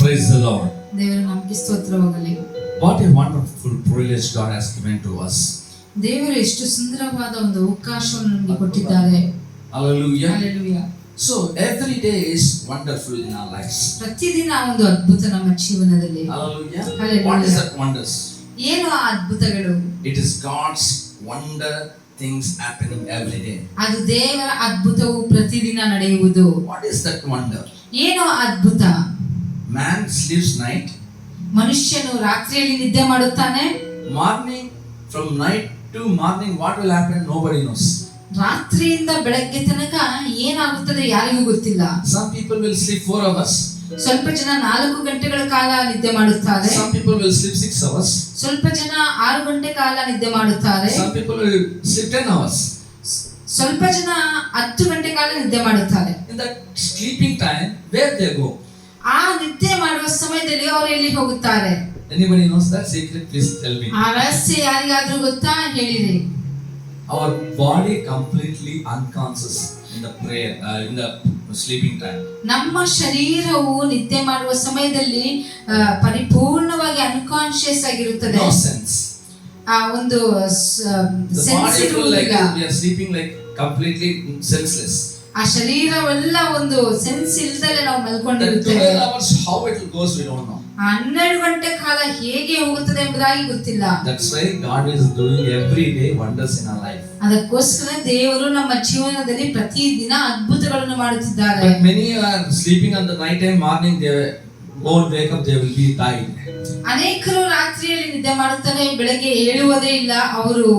Praise the Lord. ದೇವರ ನಾಮಕ್ಕೆ ಸ್ತೋತ್ರವಾಗಲಿ. What a wonderful privilege God has given to us. ದೇವರು ಎಷ್ಟು ಸುಂದರವಾದ ಒಂದು ಅವಕಾಶವನ್ನು ನಮಗೆ ಕೊಟ್ಟಿದ್ದಾರೆ. Hallelujah. Hallelujah. So every day is wonderful in our lives. ಪ್ರತಿದಿನ ಒಂದು ಅದ್ಭುತ ನಮ್ಮ ಜೀವನದಲ್ಲಿ. Hallelujah. Hallelujah. What is that wonders? ಏನು ಆ ಅದ್ಭುತಗಳು? It is God's wonder things happening every day. ಅದು ದೇವರ ಅದ್ಭುತವು ಪ್ರತಿದಿನ ನಡೆಯುವುದು. What is that wonder? ಏನು ಅದ್ಭುತ? Man sleeps night. ಮನುಷ್ಯನು ರಾತ್ರಿಯಲ್ಲಿ ನಿದ್ದೆ ಮಾಡುತ್ತಾನೆ. Morning, from night to morning, what will happen? Nobody knows. ರಾತ್ರಿಯಿಂದ ಬೆಳಗ್ಗೆ ತನಕ ಏನಾಗುತ್ತದೆ ಯಾರಿಗೂ ಗೊತ್ತಿಲ್ಲ. Some people will sleep 4 hours. ಸ್ವಲ್ಪ ಜನ 4 ಗಂಟೆಗಳ ಕಾಲ ನಿದ್ದೆ ಮಾಡುತ್ತಾರೆ. Some people will sleep 6 hours. ಸ್ವಲ್ಪ ಜನ 6 ಗಂಟೆ ಕಾಲ ನಿದ್ದೆ ಮಾಡುತ್ತಾರೆ. Some people will sleep 10 hours. ಸ್ವಲ್ಪ ಜನ 10 ಗಂಟೆ ಕಾಲ ನಿದ್ದೆ ಮಾಡುತ್ತಾರೆ. In that sleeping time, where they go? ಆ ನಿದ್ದೆ ಮಾಡುವ ಸಮಯದಲ್ಲಿ ಅವರು ಎಲ್ಲಿ ಹೋಗುತ್ತಾರೆ? Anybody knows that secret? Please tell me. ಆ ರಹಸ್ಯ ಯಾರಿಗಾದ್ರೂ ಗೊತ್ತಾ? ಹೇಳಿರಿ. Our body completely unconscious in the prayer, in the sleeping time. ನಮ್ಮ ಶರೀರವು ನಿದ್ದೆ ಮಾಡುವ ಸಮಯದಲ್ಲಿ ಪರಿಪೂರ್ಣವಾಗಿ ಅನ್ಕಾನ್ಶಿಯಸ್ ಆಗಿರುತ್ತದೆ. No sense. ಆ ಒಂದು The body feel like we are sleeping like completely senseless. ಆ ಶರೀರವೆಲ್ಲ ಒಂದು ಸೆನ್ಸ್ ಇಲ್ಲದಲೇ ನಾವು That ಮಲ್ಕೊಂಡಿರುತ್ತೇವೆ. 12 hours how it goes we don't know. 12 ಗಂಟೆ ಕಾಲ ಹೇಗೆ ಹೋಗುತ್ತದೆ ಎಂಬುದಾಗಿ ಗೊತ್ತಿಲ್ಲ. That's why God is doing every day wonders in our life. ಅದಕ್ಕೋಸ್ಕರ ದೇವರು ನಮ್ಮ ಜೀವನದಲ್ಲಿ ಪ್ರತಿದಿನ ಅದ್ಭುತಗಳನ್ನು ಮಾಡುತ್ತಿದ್ದಾರೆ. But many are sleeping on the night time, morning they won't wake up, they will be died. ಅನೇಕರು ರಾತ್ರಿಯಲ್ಲಿ ನಿದ್ದೆ ಮಾಡುತ್ತಾರೆ, ಬೆಳಗ್ಗೆ ಏಳುವುದೇ ಇಲ್ಲ, ಅವರು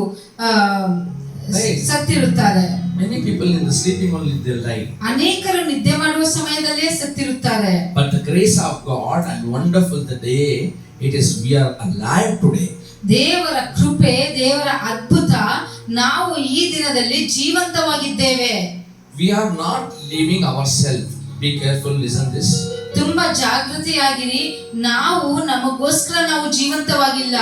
ಸತ್ತಿರುತ್ತಾರೆ. Many people in the sleeping only they die. ಅನೇಕರು ನಿದ್ದೆ ಮಾಡುವ ಸಮಯದಲ್ಲೇ ಸತ್ತಿರುತ್ತಾರೆ. But the grace of God and wonderful the day it is we are alive today. ದೇವರ ಕೃಪೆ, ದೇವರ ಅದ್ಭುತ, ನಾವು ಈ ದಿನದಲ್ಲಿ ಜೀವಂತವಾಗಿದ್ದೇವೆ. We are not living ourselves. Be careful, listen this. ತುಂಬಾ ಜಾಗೃತಿಯಾಗಿರಿ. ನಾವು ನಮಗೋಸ್ಕರ ನಾವು ಜೀವಂತವಾಗಿಲ್ಲ.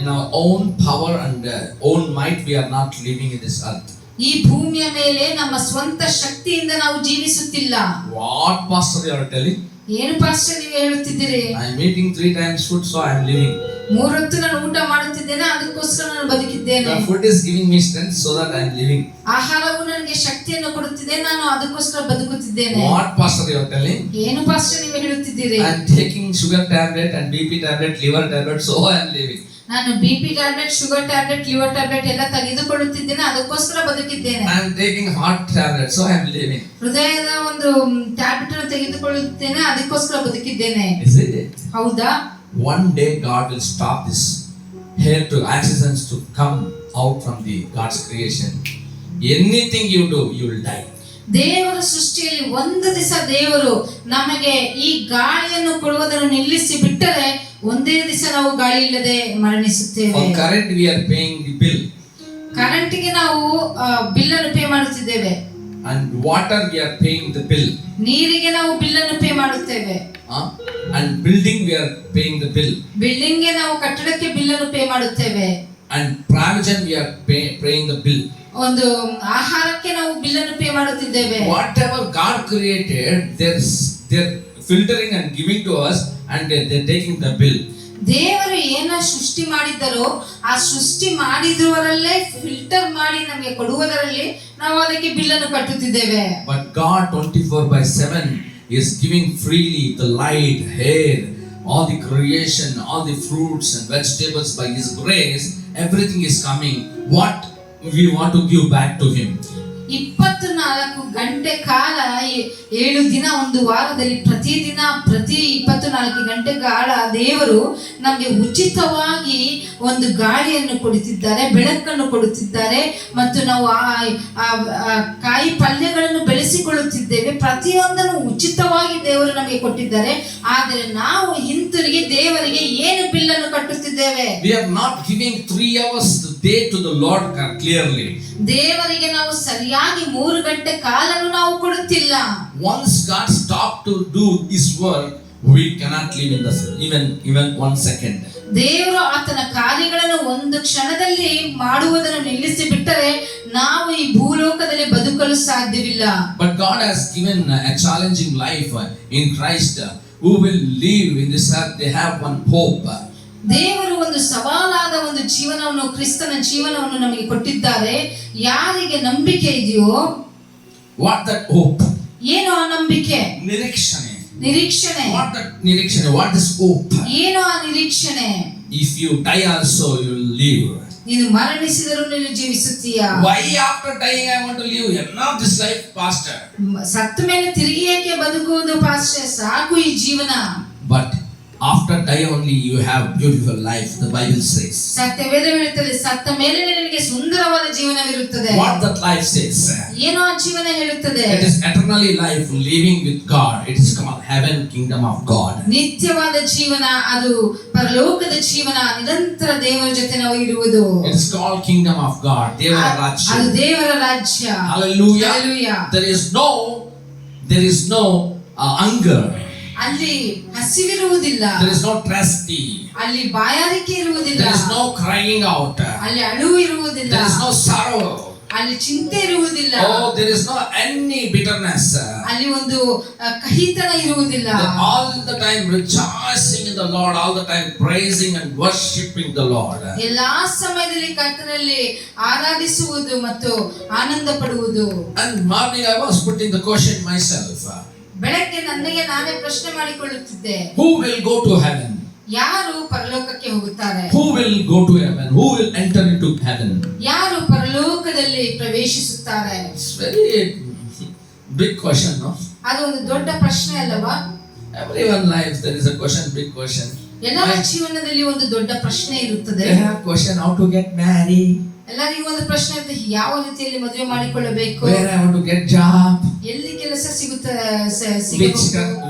In our own power and own might we are not living in this earth. ಈ ಭೂಮಿಯ ಮೇಲೆ ನಮ್ಮ ಸ್ವಂತ ಶಕ್ತಿಯಿಂದ ನಾವು ಜೀವಿಸುತ್ತಿಲ್ಲ. What pastor you are telling? ಏನು ಪಾಸ್ಟರ್ ನೀವು ಹೇಳುತ್ತಿದ್ದೀರಿ? I am eating 3 times food so I am living. 3 ಹೊತ್ತು ನಾನು ಊಟ ಮಾಡುತ್ತಿದ್ದೇನೆ, ಅದಕ್ಕೋಸ್ಕರ ನಾನು ಬದುಕಿದ್ದೇನೆ. The food is giving me strength so that I am living. ಆಹಾರವು ನನಗೆ ಶಕ್ತಿಯನ್ನು ಕೊಡುತ್ತಿದೆ, ನಾನು ಅದಕ್ಕೋಸ್ಕರ ಬದುಕುತ್ತಿದ್ದೇನೆ. What pastor you are telling? ಏನು ಪಾಸ್ಟರ್ ನೀವು ಹೇಳುತ್ತಿದ್ದೀರಿ? I am taking sugar tablet and BP tablet, liver tablet so I am living. ನಾನು BP tablet, sugar tablet, liver tablet ಎಲ್ಲ ತೆಗೆದುಕೊಳ್ಳುತ್ತಿದ್ದೇನೆ, ಅದಕ್ಕೋಸ್ಕರ ಬದುಕಿದ್ದೇನೆ. I am taking heart tablet so I am living. ಹೃದಯದ ಒಂದು tablet ಅನ್ನು ತೆಗೆದುಕೊಳ್ಳುತ್ತೇನೆ, ಅದಕ್ಕೋಸ್ಕರ ಬದುಕಿದ್ದೇನೆ. Is it? ಹೌದಾ? One day God will stop this air to accidents to come out from the God's creation. Anything you do, you will die. ದೇವರ ಸೃಷ್ಟಿಯಲ್ಲಿ ಒಂದು ದಿವಸ ದೇವರು ನಮಗೆ ಈ ಗಾಳಿಯನ್ನು ಕೊಡುವುದನ್ನು ನಿಲ್ಲಿಸಿ ಬಿಟ್ಟರೆ ಒಂದೇ ದಿವಸ ನಾವು ಗಾಳಿ ಇಲ್ಲದೆ ಮರಣಿಸುತ್ತೇವೆ. For current we are paying the bill. ಕರೆಂಟ್ಗೆ ನಾವು ಬಿಲ್ ಅನ್ನು ಪೇ ಮಾಡುತ್ತಿದ್ದೇವೆ. And water we are paying the bill. ನೀರಿಗೆ ನಾವು ಬಿಲ್ ಅನ್ನು ಪೇ ಮಾಡುತ್ತೇವೆ. And building we are paying the bill. ಬಿಲ್ಡಿಂಗ್ಗೆ ನಾವು ಕಟ್ಟಡಕ್ಕೆ ಬಿಲ್ ಅನ್ನು ಪೇ ಮಾಡುತ್ತೇವೆ. And provision we are paying the bill. ಒಂದು ಆಹಾರಕ್ಕೆ ನಾವು ಬಿಲ್ ಅನ್ನು ಪೇ ಮಾಡುತ್ತಿದ್ದೇವೆ. Whatever God created, they're filtering and giving to us, and they're taking the bill. ದೇವರು ಏನ ಸೃಷ್ಟಿ ಮಾಡಿದ್ದರೋ ಆ ಸೃಷ್ಟಿ ಮಾಡಿದವರಲ್ಲೇ ಫಿಲ್ಟರ್ ಮಾಡಿ ನಮಗೆ ಕೊಡುವುದರಲ್ಲಿ ನಾವು ಅದಕ್ಕೆ ಬಿಲ್ ಅನ್ನು ಕಟ್ಟುತ್ತಿದ್ದೇವೆ. But God 24/7 is giving freely the light, air, all the creation, all the fruits and vegetables by His grace. Everything is coming. What we want to give back to Him. 24 ಗಂಟೆ ಕಾಲ 7 ದಿನ ಒಂದು ವಾರದಲ್ಲಿ ಪ್ರತಿದಿನ ಪ್ರತಿ 24 ಗಂಟೆ ಕಾಲ ದೇವರು ನಮಗೆ ಉಚಿತವಾಗಿ ಒಂದು ಗಾಳಿಯನ್ನು ಕೊಡುತ್ತಿದ್ದಾರೆ, ಬೆಳಕನ್ನು ಕೊಡುತ್ತಿದ್ದಾರೆ, ಮತ್ತು ನಾವು ಕಾಯಿ ಪಲ್ಯಗಳನ್ನು ಬೆಳೆಸಿಕೊಳ್ಳುತ್ತಿದ್ದೇವೆ. ಪ್ರತಿಯೊಂದನ್ನು ಉಚಿತವಾಗಿ ದೇವರು ನಮಗೆ ಕೊಟ್ಟಿದ್ದಾರೆ. ಆದರೆ ನಾವು ಹಿಂತಿರುಗಿ ದೇವರಿಗೆ ಏನು ಬಿಲ್ ಅನ್ನು ಕಟ್ಟುತ್ತಿದ್ದೇವೆ? We are not giving 3 hours a day to the Lord clearly. ದೇವರಿಗೆ ನಾವು ಸರಿಯಾಗಿ 3 ಗಂಟೆ ಕಾಲನ್ನು ನಾವು ಕೊಡುತ್ತಿಲ್ಲ. Once God stopped to do His work, we cannot live in this even 1 second. ದೇವರು ಆತನ ಕಾರ್ಯಗಳನ್ನು ಒಂದು ಕ್ಷಣದಲ್ಲಿ ಮಾಡುವುದನ್ನು ನಿಲ್ಲಿಸಿ ಬಿಟ್ಟರೆ ನಾವು ಈ ಭೂಲೋಕದಲ್ಲಿ ಬದುಕಲು ಸಾಧ್ಯವಿಲ್ಲ. But God has given a challenging life in Christ, who will live in this earth, they have one hope. ದೇವರು ಒಂದು ಸವಾಲಾದ ಒಂದು ಜೀವನವನ್ನು, ಕ್ರಿಸ್ತನ ಜೀವನವನ್ನು ನಮಗೆ ಕೊಟ್ಟಿದ್ದಾರೆ. ಯಾರಿಗೆ ನಂಬಿಕೆ ಇದೆಯೋ, What that hope? ಏನು ಆ ನಂಬಿಕೆ? ನಿರೀಕ್ಷಣೆ. What that ನಿರೀಕ್ಷಣೆ? What is hope? ಏನು ಆ ನಿರೀಕ್ಷಣೆ? If you die also, you will live. ನೀನು ಮರಣಿಸಿದರೂ ನೀನು ಜೀವಿಸುತ್ತೀಯಾ? Why after dying I want to live? Enough this life, pastor. ಸತ್ತ ಮೇಲೆ ತಿರುಗಿ ಏಕೆ ಬದುಕುವುದು ಪಾಸ್ಟರ್? ಸಾಕು ಈ ಜೀವನ. But after die only you have beautiful life, the Bible says. ಸತ್ಯವೇದ ಹೇಳುತ್ತದೆ, ಸತ್ತ ಮೇಲೆ ನಿನಗೆ ಸುಂದರವಾದ ಜೀವನವಿರುತ್ತದೆ. What that life says? ಏನು ಆ ಜೀವನ ಹೇಳುತ್ತದೆ? It is eternally life living with God. It is called heaven, kingdom of God. ನಿತ್ಯವಾದ ಜೀವನ, ಅದು ಪರಲೋಕದ ಜೀವನ, ನಿರಂತರ ದೇವರ ಜೊತೆ ನಾವು ಇರುವುದು. It is called kingdom of God. ದೇವರ ರಾಜ್ಯ. ಅದು ದೇವರ ರಾಜ್ಯ. Hallelujah. Hallelujah. There is no hunger. ಅಲ್ಲಿ ಹಸಿವಿರುವುದಿಲ್ಲ. There is no thirsty. ಅಲ್ಲಿ ಬಾಯಾರಿಕೆ ಇರುವುದಿಲ್ಲ. There is no crying out. ಅಲ್ಲಿ ಅಳುವು ಇರುವುದಿಲ್ಲ. There is no sorrow. ಅಲ್ಲಿ ಚಿಂತೆ ಇರುವುದಿಲ್ಲ. Oh, there is no any bitterness. ಅಲ್ಲಿ ಒಂದು ಕಹಿತನ ಇರುವುದಿಲ್ಲ. All the time rejoicing in the Lord, all the time praising and worshiping the Lord. ಎಲ್ಲಾ ಸಮಯದಲ್ಲಿ ಕರ್ತನಲ್ಲಿ ಆರಾಧಿಸುವುದು ಮತ್ತು ಆನಂದ ಪಡುವುದು. And morning I was putting the question myself. ಬೆಳಗ್ಗೆ ನನಗೆ ನಾನೇ ಪ್ರಶ್ನೆ ಮಾಡಿಕೊಳ್ಳುತ್ತಿದ್ದೆ. Who will go to heaven? ಯಾರು ಪರಲೋಕಕ್ಕೆ ಹೋಗುತ್ತಾರೆ? Who will go to heaven? Who will enter into heaven? ಯಾರು ಪರಲೋಕದಲ್ಲಿ ಪ್ರವೇಶಿಸುತ್ತಾರೆ? It's very big question, no? ಅದು ಒಂದು ದೊಡ್ಡ ಪ್ರಶ್ನೆ ಅಲ್ಲವಾ? Everyone lives there is a question, big question. ಎಲ್ಲರ ಜೀವನದಲ್ಲಿ ಒಂದು ದೊಡ್ಡ ಪ್ರಶ್ನೆ ಇರುತ್ತದೆ. They have question how to get married. ಎಲ್ಲರಿಗೂ ಒಂದು ಪ್ರಶ್ನೆ ಇರುತ್ತೆ, ಯಾವ ರೀತಿಯಲ್ಲಿ ಮದುವೆ ಮಾಡಿಕೊಳ್ಳಬೇಕು? Where I want to get job? ಎಲ್ಲಿ ಕೆಲಸ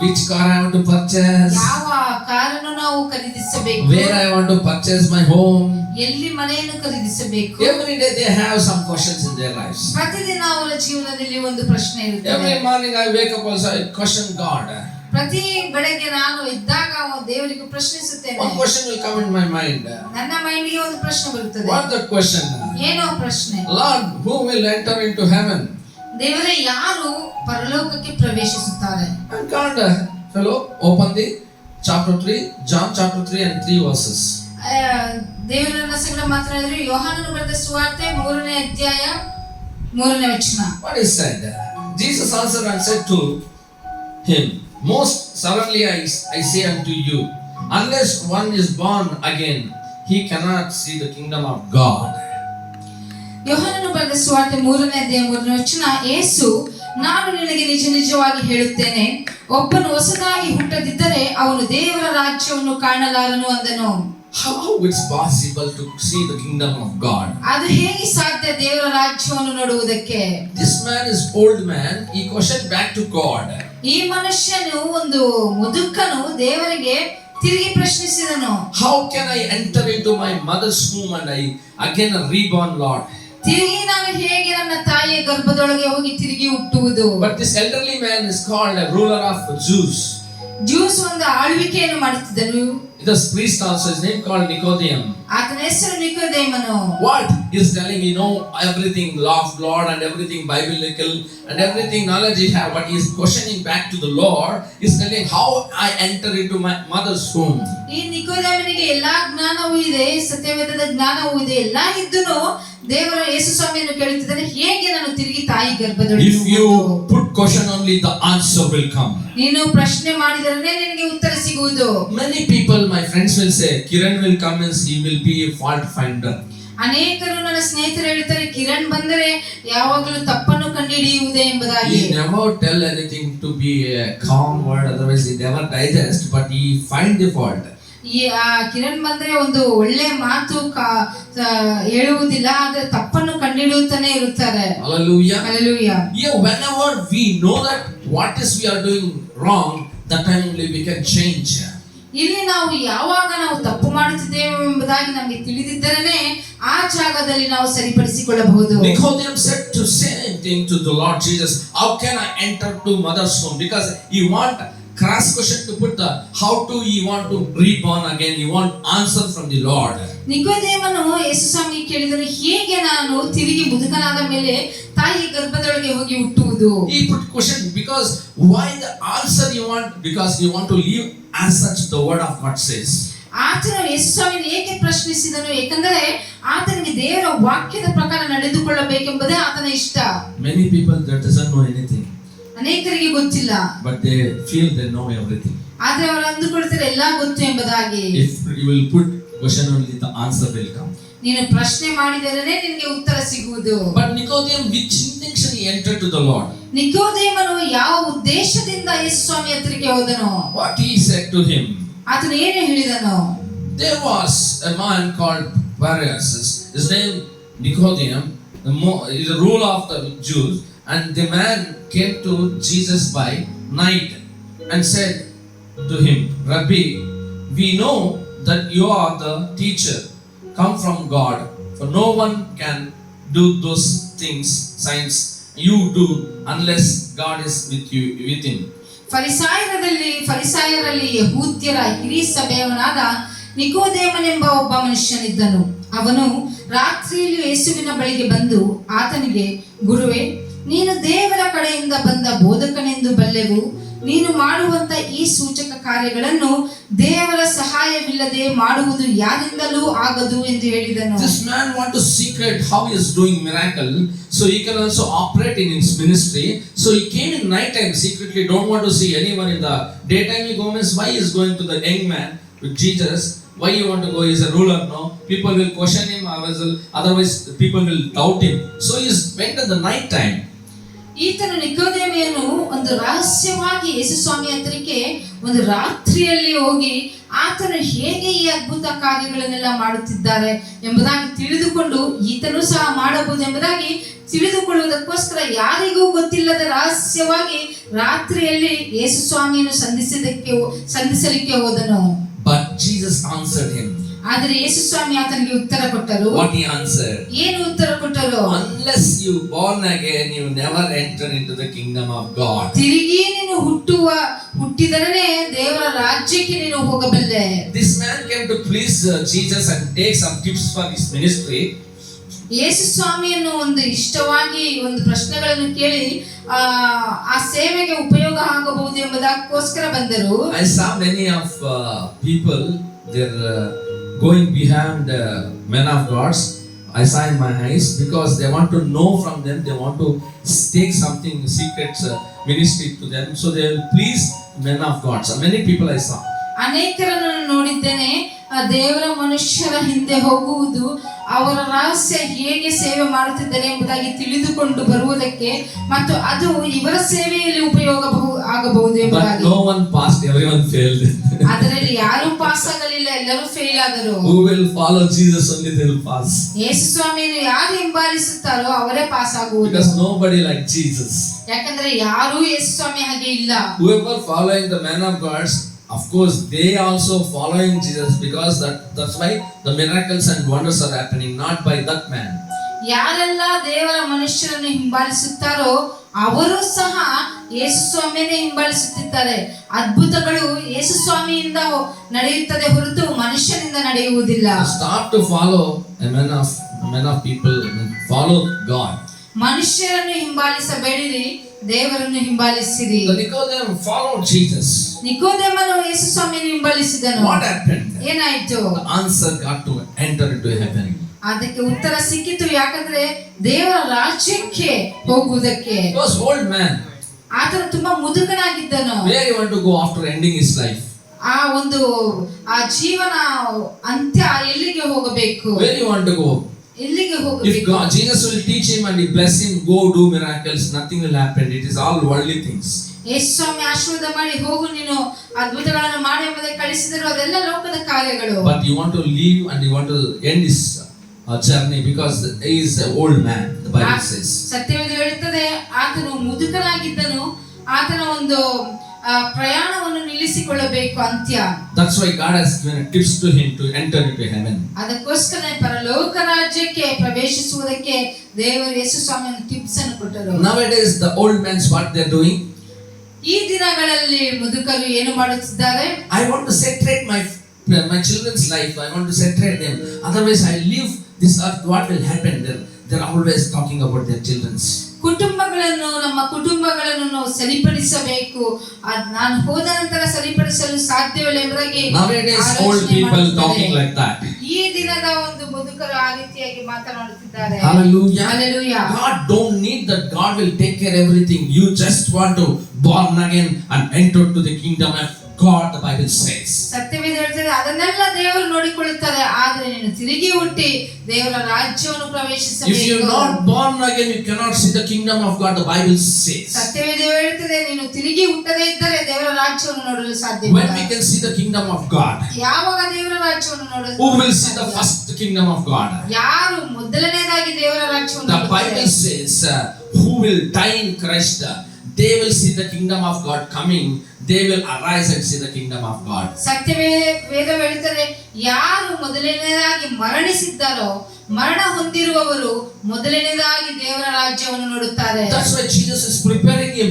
Which car I want to purchase? ಯಾವ ಕಾರನ್ನು ನಾವು ಖರೀದಿಸಬೇಕು? Where I want to purchase my home? ಎಲ್ಲಿ ಮನೆಯನ್ನು ಖರೀದಿಸಬೇಕು? Every day they have some questions in their lives. ಪ್ರತಿದಿನ ಅವರ ಜೀವನದಲ್ಲಿ ಒಂದು ಪ್ರಶ್ನೆ ಇರುತ್ತದೆ. Every morning I wake up also I question God. ಪ್ರತಿ ಬೆಳಗ್ಗೆ ನಾನು ಎದ್ದಾಗ ದೇವರಿಗೆ ಪ್ರಶ್ನಿಸುತ್ತೇನೆ. One question will come in my mind. ನನ್ನ ಮೈಂಡಿಗೆ ಒಂದು ಪ್ರಶ್ನೆ ಬರುತ್ತದೆ. What the question? ಏನೋ ಪ್ರಶ್ನೆ? Lord, who will enter into heaven? ದೇವರೇ, ಯಾರು ಪರಲೋಕಕ್ಕೆ ಪ್ರವೇಶಿಸುತ್ತಾರೆ? And God, fellow, open the chapter 3, John chapter 3 and 3 verses. ದೇವರನ್ನ ಸಂಗಡ ಮಾತನಾಡಿದ್ರು. ಯೋಹಾನನು ಬರೆದ ಸುವಾರ್ತೆ 3ನೇ ಅಧ್ಯಾಯ 3ನೇ ವಚನ. What is said? Jesus answered and said to him, most certainly I say unto you, unless one is born again, he cannot see the kingdom of God. ಯೋಹಾನನು ಬರೆದ ಸುವಾರ್ತೆ 3ನೇ ಅಧ್ಯಾಯ 3ನೇ ವಚನ. ಯೇಸು, ನಾನು ನಿನಗೆ ನಿಜ ನಿಜವಾಗಿ ಹೇಳುತ್ತೇನೆ, ಒಬ್ಬನು ಹೊಸದಾಗಿ ಹುಟ್ಟದಿದ್ದರೆ ಅವನು ದೇವರ ರಾಜ್ಯವನ್ನು ಕಾಣಲಾರನು ಅಂದನು. How it's possible to see the kingdom of God? ಅದು ಹೇಗೆ ಸಾಧ್ಯ ದೇವರ ರಾಜ್ಯವನ್ನು ನೋಡುವುದಕ್ಕೆ? This man is old man. He questioned back to God. ಈ ಮನುಷ್ಯನು, ಒಂದು ಮುದುಕನು ದೇವರಿಗೆ ತಿರುಗಿ ಪ್ರಶ್ನಿಸಿದನು. How can I enter into my mother's womb and I again reborn, Lord? ತಿರುಗಿ ನಾನು ಹೇಗೆ ನನ್ನ ತಾಯಿಯ ಗರ್ಭದೊಳಗೆ ಹೋಗಿ ತಿರುಗಿ ಹುಟ್ಟುವುದು? But this elderly man is called a ruler of Jews. Juice ಒಂದು ಆಳ್ವಿಕೆಯನ್ನು ಮಾಡುತ್ತಿದ್ದನು. The priest also, his name called Nicodemus. ಆತನ ಹೆಸರು ನಿಕೋದೇಮನು. What is telling, you know everything, law of Lord and everything biblical and everything knowledge he have, but he is questioning back to the Lord. He is telling how I enter into my mother's womb. ಈ ನಿಕೋದೇಮನಿಗೆ ಎಲ್ಲಾ ಜ್ಞಾನವೂ ಇದೆ, ಸತ್ಯವೇದದ ಜ್ಞಾನವೂ ಇದೆ, ಎಲ್ಲ ಇದ್ದುನು ದೇವರ ಯೇಸು ಸ್ವಾಮಿಯನ್ನು ಕೇಳುತ್ತಿದ್ದಾನೆ, ಹೇಗೆ ನಾನು ತಿರುಗಿ ತಾಯಿ ಗರ್ಭದೊಳಗೆ? If you put question only, the answer will come. ನೀನು ಪ್ರಶ್ನೆ ಮಾಡಿದರೆ ನಿನಗೆ ಉತ್ತರ ಸಿಗುವುದು. Many people, my friends will say, Kiran will come and he will be a fault finder. ಅನೇಕರು ನನ್ನ ಸ್ನೇಹಿತರು ಹೇಳ್ತಾರೆ, ಕಿರಣ್ ಬಂದರೆ ಯಾವಾಗಲೂ ತಪ್ಪನ್ನು ಕಂಡುಹಿಡಿಯುವುದೇ ಎಂಬುದಾಗಿ. He never tell anything to be a calm word, otherwise he never digest, but he find the fault. ಈ ಕಿರಣ್ ಬಂದ್ರೆ ಒಂದು ಒಳ್ಳೆ ಮಾತು ಹೇಳುವುದಿಲ್ಲ, ಆದ್ರೆ ತಪ್ಪನ್ನು ಕಂಡುಹಿಡಿಯುತ್ತಾನೆ ಇರುತ್ತಾರೆ. Hallelujah. Hallelujah. Yeah, whenever we know that what is we are doing wrong, that time only we can change. ಇಲ್ಲಿ ನಾವು ಯಾವಾಗ ನಾವು ತಪ್ಪು ಮಾಡುತ್ತಿದ್ದೇವೆ ಎಂಬುದಾಗಿ ನಮಗೆ ತಿಳಿದಿದ್ದರೇನೆ ಆ ಜಾಗದಲ್ಲಿ ನಾವು ಸರಿಪಡಿಸಿಕೊಳ್ಳಬಹುದು. Nicodemus said to same thing to the Lord Jesus, how can I enter to mother's womb? Because he want cross question to put the how do he want to reborn again, he want answer from the Lord. ನಿಕೋದೇಮನು ಯೇಸು ಸ್ವಾಮಿ ಕೇಳಿದನು, ಹೇಗೆ ನಾನು ತಿರುಗಿ ಮುದುಕನಾದ ಮೇಲೆ ತಾಯಿ ಗರ್ಭದೊಳಗೆ ಹೋಗಿ ಹುಟ್ಟುವುದು. He put question because why the answer you want? Because you want to live as such the word of God says. ಆತನು ಯೇಸು ಸ್ವಾಮಿನ ಏಕೆ ಪ್ರಶ್ನಿಸಿದನು? ಏಕೆಂದರೆ ಆತನಿಗೆ ದೇವರ ವಾಕ್ಯದ ಪ್ರಕಾರ ನಡೆದುಕೊಳ್ಳಬೇಕೆಂಬುದೇ ಆತನ ಇಷ್ಟ. Many people that doesn't know anything. ಅನೇಕರಿಗೆ ಗೊತ್ತಿಲ್ಲ. But they feel they know everything. ಆದ್ರೆ ಅವರು ಅಂದುಕೊಳ್ತಾರೆ ಎಲ್ಲಾ ಗೊತ್ತು ಎಂಬುದಾಗಿ. If you will put question only, the answer will come. ನೀನು ಪ್ರಶ್ನೆ ಮಾಡಿದರೆ ನಿನಗೆ ಉತ್ತರ ಸಿಗುವುದು. But Nicodemus, which intention he entered to the Lord? ನಿಕೋದೇಮನು ಯಾವ ಉದ್ದೇಶದಿಂದ ಯೇಸು ಸ್ವಾಮಿ ಹತ್ತಿರಕ್ಕೆ ಹೋದನು? What he said to him? ಆತನು ಏನು ಹೇಳಿದನು? There was a man called Pharisee. His name Nicodemus, the ruler of the Jews, and the man came to Jesus by night and said to him, Rabbi, we know that you are the teacher come from God, for no one can do those things, signs you do, unless God is with him. ಫರಿಸಾಯರಲ್ಲಿ ಯಹೂದ್ಯರ ಹಿರಿಯ ಸಭೆಯವನಾದ ನಿಕೋದೇಮನೆಂಬ ಒಬ್ಬ ಮನುಷ್ಯನಿದ್ದನು. ಅವನು ರಾತ್ರಿಯಲ್ಲಿ ಯೇಸುವಿನ ಬಳಿಗೆ ಬಂದು ಆತನಿಗೆ, ಗುರುವೇ, ನೀನು ದೇವರ ಕಡೆಯಿಂದ ಬಂದ ಬೋಧಕನೆಂದು ಬಲ್ಲೆವು. ನೀನು ಮಾಡುವಂತ ಈ ಸೂಚಕ ಕಾರ್ಯಗಳನ್ನು ದೇವರ ಸಹಾಯವಿಲ್ಲದೆ ಮಾಡುವುದು ಯಾರಿಂದಲೂ ಆಗದು ಎಂದು ಹೇಳಿದನು. This man want to secret how he is doing miracle, so he can also operate in his ministry. So he came in night time secretly, don't want to see anyone. In the daytime he goes, why he is going to the young man with Jesus? Why you want to go? He is a ruler, no? People will question him, otherwise people will doubt him. So he went in the night time. ಈತನು ನಿಕೋದೇಮನು ಒಂದು ರಹಸ್ಯವಾಗಿ ಯೇಸು ಸ್ವಾಮಿ ಹತ್ತಿರಕ್ಕೆ ಒಂದು ರಾತ್ರಿಯಲ್ಲಿ ಹೋಗಿ ಆತನು ಹೇಗೆ ಈ ಅದ್ಭುತ ಕಾರ್ಯಗಳನ್ನೆಲ್ಲ ಮಾಡುತ್ತಿದ್ದಾರೆ ಎಂಬುದಾಗಿ ತಿಳಿದುಕೊಂಡು ಈತನು ಸಹ ಮಾಡಬಹುದು ಎಂಬುದಾಗಿ ತಿಳಿದುಕೊಳ್ಳುವುದಕ್ಕೋಸ್ಕರ ಯಾರಿಗೂ ಗೊತ್ತಿಲ್ಲದ ರಹಸ್ಯವಾಗಿ ರಾತ್ರಿಯಲ್ಲಿ ಯೇಸು ಸ್ವಾಮಿಯನ್ನು ಸಂಧಿಸಲಿಕ್ಕೆ ಹೋದನು. But Jesus answered him. ಆದರೆ ಯೇಸು ಸ್ವಾಮಿ ಆತನಿಗೆ ಉತ್ತರ ಕೊಟ್ಟರು. What he answered? ಏನು ಉತ್ತರ ಕೊಟ್ಟರು? Unless you born again, you never enter into the kingdom of God. ತಿರುಗಿ ನೀನು ಹುಟ್ಟಿದರೆ ದೇವರ ರಾಜ್ಯಕ್ಕೆ ನೀನು ಹೋಗಬಲ್ಲೆ. This man came to please Jesus and take some tips for his ministry. ಯೇಸು ಸ್ವಾಮಿಯನ್ನು ಒಂದು ಇಷ್ಟವಾಗಿ ಒಂದು ಪ್ರಶ್ನೆಗಳನ್ನು ಕೇಳಿ ಆ ಸೇವೆಗೆ ಉಪಯೋಗ ಆಗಬಹುದು ಎಂಬುದಕ್ಕೋಸ್ಕರ ಬಂದರು. I saw many of people they're going behind men of gods. I saw in my eyes because they want to know from them, they want to take something secrets ministry to them, so they will please men of gods. Many people I saw. ಅನೇಕರನ್ನು ನೋಡಿದ್ದೇನೆ. ದೇವರ ಮನುಷ್ಯರ ಹಿಂದೆ ಹೋಗುವುದು, ಅವರ ರಹಸ್ಯ ಹೇಗೆ ಸೇವೆ ಮಾಡುತ್ತಿದ್ದಾರೆ ಎಂಬುದಾಗಿ ತಿಳಿದುಕೊಂಡು ಬರುವುದಕ್ಕೆ ಮತ್ತು ಅದು ಇವರ ಸೇವೆಯಲ್ಲಿ ಉಪಯೋಗ ಆಗಬಹುದು ಎಂಬುದಾಗಿ. But no one passed, everyone failed. ಅದರಲ್ಲಿ ಯಾರು ಪಾಸ್ ಆಗಲಿಲ್ಲ, ಎಲ್ಲರೂ ಫೇಲ್ ಆದರು. Who will follow Jesus only they will pass. ಯೇಸು ಸ್ವಾಮಿಯನ್ನು ಯಾರು ಹಿಂಬಾಲಿಸುತ್ತಾರೋ ಅವರೇ ಪಾಸ್ ಆಗುವುದು. Because nobody like Jesus. ಯಾಕಂದ್ರೆ ಯಾರು ಯೇಸು ಸ್ವಾಮಿ ಹಾಗೆ ಇಲ್ಲ. Whoever following the man of God, of course they also following Jesus, because that's why the miracles and wonders are happening, not by that man. ಯಾರೆಲ್ಲ ದೇವರ ಮನುಷ್ಯರನ್ನು ಹಿಂಬಾಲಿಸುತ್ತಾರೋ ಅವರು ಸಹ ಯೇಸು ಸ್ವಾಮಿಯನ್ನೇ ಹಿಂಬಾಲಿಸುತ್ತಿದ್ದಾರೆ. ಅದ್ಭುತಗಳು ಯೇಸು ಸ್ವಾಮಿಯಿಂದ ನಡೆಯುತ್ತದೆ ಹೊರತು ಮನುಷ್ಯನಿಂದ ನಡೆಯುವುದಿಲ್ಲ. Start to follow a man of people, follow God. ಮನುಷ್ಯರನ್ನು ಹಿಂಬಾಲಿಸಬೇಡಿರಿ, ದೇವರನ್ನು ಹಿಂಬಾಲಿಸಿರಿ. The Nicodemus followed Jesus. ನಿಕೋದೇಮನು ಯೇಸು ಸ್ವಾಮಿಯನ್ನು ಹಿಂಬಾಲಿಸಿದನು. What happened? ಏನಾಯ್ತು? The answer got to enter into heaven. ಅದಕ್ಕೆ ಉತ್ತರ ಸಿಕ್ಕಿತು. ಯಾಕಂದ್ರೆ ದೇವರ ರಾಜ್ಯಕ್ಕೆ ಹೋಗುವುದಕ್ಕೆ. He was old man. ಆತನು ತುಂಬಾ ಮುದುಕನಾಗಿದ್ದನು. Where he want to go after ending his life? ಆ ಜೀವನ ಅಂತ್ಯ ಎಲ್ಲಿಗೆ ಹೋಗಬೇಕು? Where you want to go? ಎಲ್ಲಿಗೆ If ಹೋಗಬೇಕು? God, Jesus will teach him and he bless him, go do miracles, nothing will happen. It is all worldly things. ಯೇಸು ಸ್ವಾಮಿ ಆಶೀರ್ವಾದ ಮಾಡಿ ಹೋಗು ನೀನು ಅದ್ಭುತಗಳನ್ನು ಮಾಡು ಎಂಬುದಾಗಿ ಕಳಿಸಿದರು. ಅದೆಲ್ಲ ಲೋಕದ ಕಾರ್ಯಗಳು. But you want to leave and you want to end his journey because he is an old man, the Bible says. ಸತ್ಯವೇದ ಹೇಳುತ್ತದೆ ಆತನು ಮುದುಕನಾಗಿದ್ದನು. ಆತನ ಒಂದು ಪ್ರಯಾಣವನ್ನು ನಿಲ್ಲಿಸಿಕೊಳ್ಳಬೇಕು ಅಂತ್ಯ. That's why God has given tips to him to enter into heaven. ಅದಕ್ಕೋಸ್ಕರ ಪರಲೋಕ ರಾಜ್ಯಕ್ಕೆ ಪ್ರವೇಶಿಸುವುದಕ್ಕೆ ದೇವರು ಯೇಸು ಸ್ವಾಮಿಯನ್ನು ಟಿಪ್ಸ್ ಅನ್ನು ಕೊಟ್ಟರು. Nowadays the old men what they are doing? ಈ ದಿನಗಳಲ್ಲಿ ಮುದುಕರು ಏನು ಮಾಡುತ್ತಿದ್ದಾರೆ? I want to saturate my children's life. I want to saturate them. Otherwise I leave this earth, what will happen? They're always talking about their children's. ನಮ್ಮ ಕುಟುಂಬಗಳನ್ನು ನಾವು ಸರಿಪಡಿಸಬೇಕು. ಅದ್ ನಾನು ಹೋದ ನಂತರ ಸರಿಪಡಿಸಲು ಸಾಧ್ಯವಿಲ್ಲ ಎಂಬುದಾಗಿ Nowadays old people talking like that. ಈ ದಿನದ ಒಂದು ಮುದುಕರು ಆ ರೀತಿಯಾಗಿ ಮಾತನಾಡುತ್ತಿದ್ದಾರೆ. Hallelujah. Hallelujah. God don't need that. God will take care everything. You just want to born again and enter to the kingdom of God, the Bible says. ಸತ್ಯವೇದ ಹೇಳ್ತದೆ ಅದನ್ನೆಲ್ಲ ದೇವರು ನೋಡಿಕೊಳ್ಳುತ್ತಾರೆ, ಆದ್ರೆ ನೀನು ತಿರುಗಿ ಹುಟ್ಟಿ ದೇವರ ರಾಜ್ಯವನ್ನು ಪ್ರವೇಶಿಸಬೇಕು. If you are not born again, you cannot see the kingdom of God, the Bible says. ಸತ್ಯವೇದ ಹೇಳ್ತದೆ ನೀನು ತಿರುಗಿ ಹುಟ್ಟದೇ ಇದ್ದರೆ ದೇವರ ರಾಜ್ಯವನ್ನು ನೋಡಲು ಸಾಧ್ಯವಿಲ್ಲ. When we can see the kingdom of God? ಯಾವಾಗ ದೇವರ ರಾಜ್ಯವನ್ನು ನೋಡಲು? Who will see the first kingdom of God? ಯಾರು ಮೊದಲನೇದಾಗಿ ದೇವರ ರಾಜ್ಯವನ್ನು The Bible says, who will die in Christ, they will see the kingdom of God coming. They will arise and see the kingdom of God. ಸತ್ಯವೇದ ಹೇಳ್ತಾರೆ ಯಾರು ಮೊದಲನೇದಾಗಿ ಮರಣಿಸಿದ್ದಾರೋ, ಮರಣ ಹೊಂದಿರುವವರು ಮೊದಲನೇದಾಗಿ ದೇವರ ರಾಜ್ಯವನ್ನು ನೋಡುತ್ತಾರೆ. That's why Jesus is preparing him.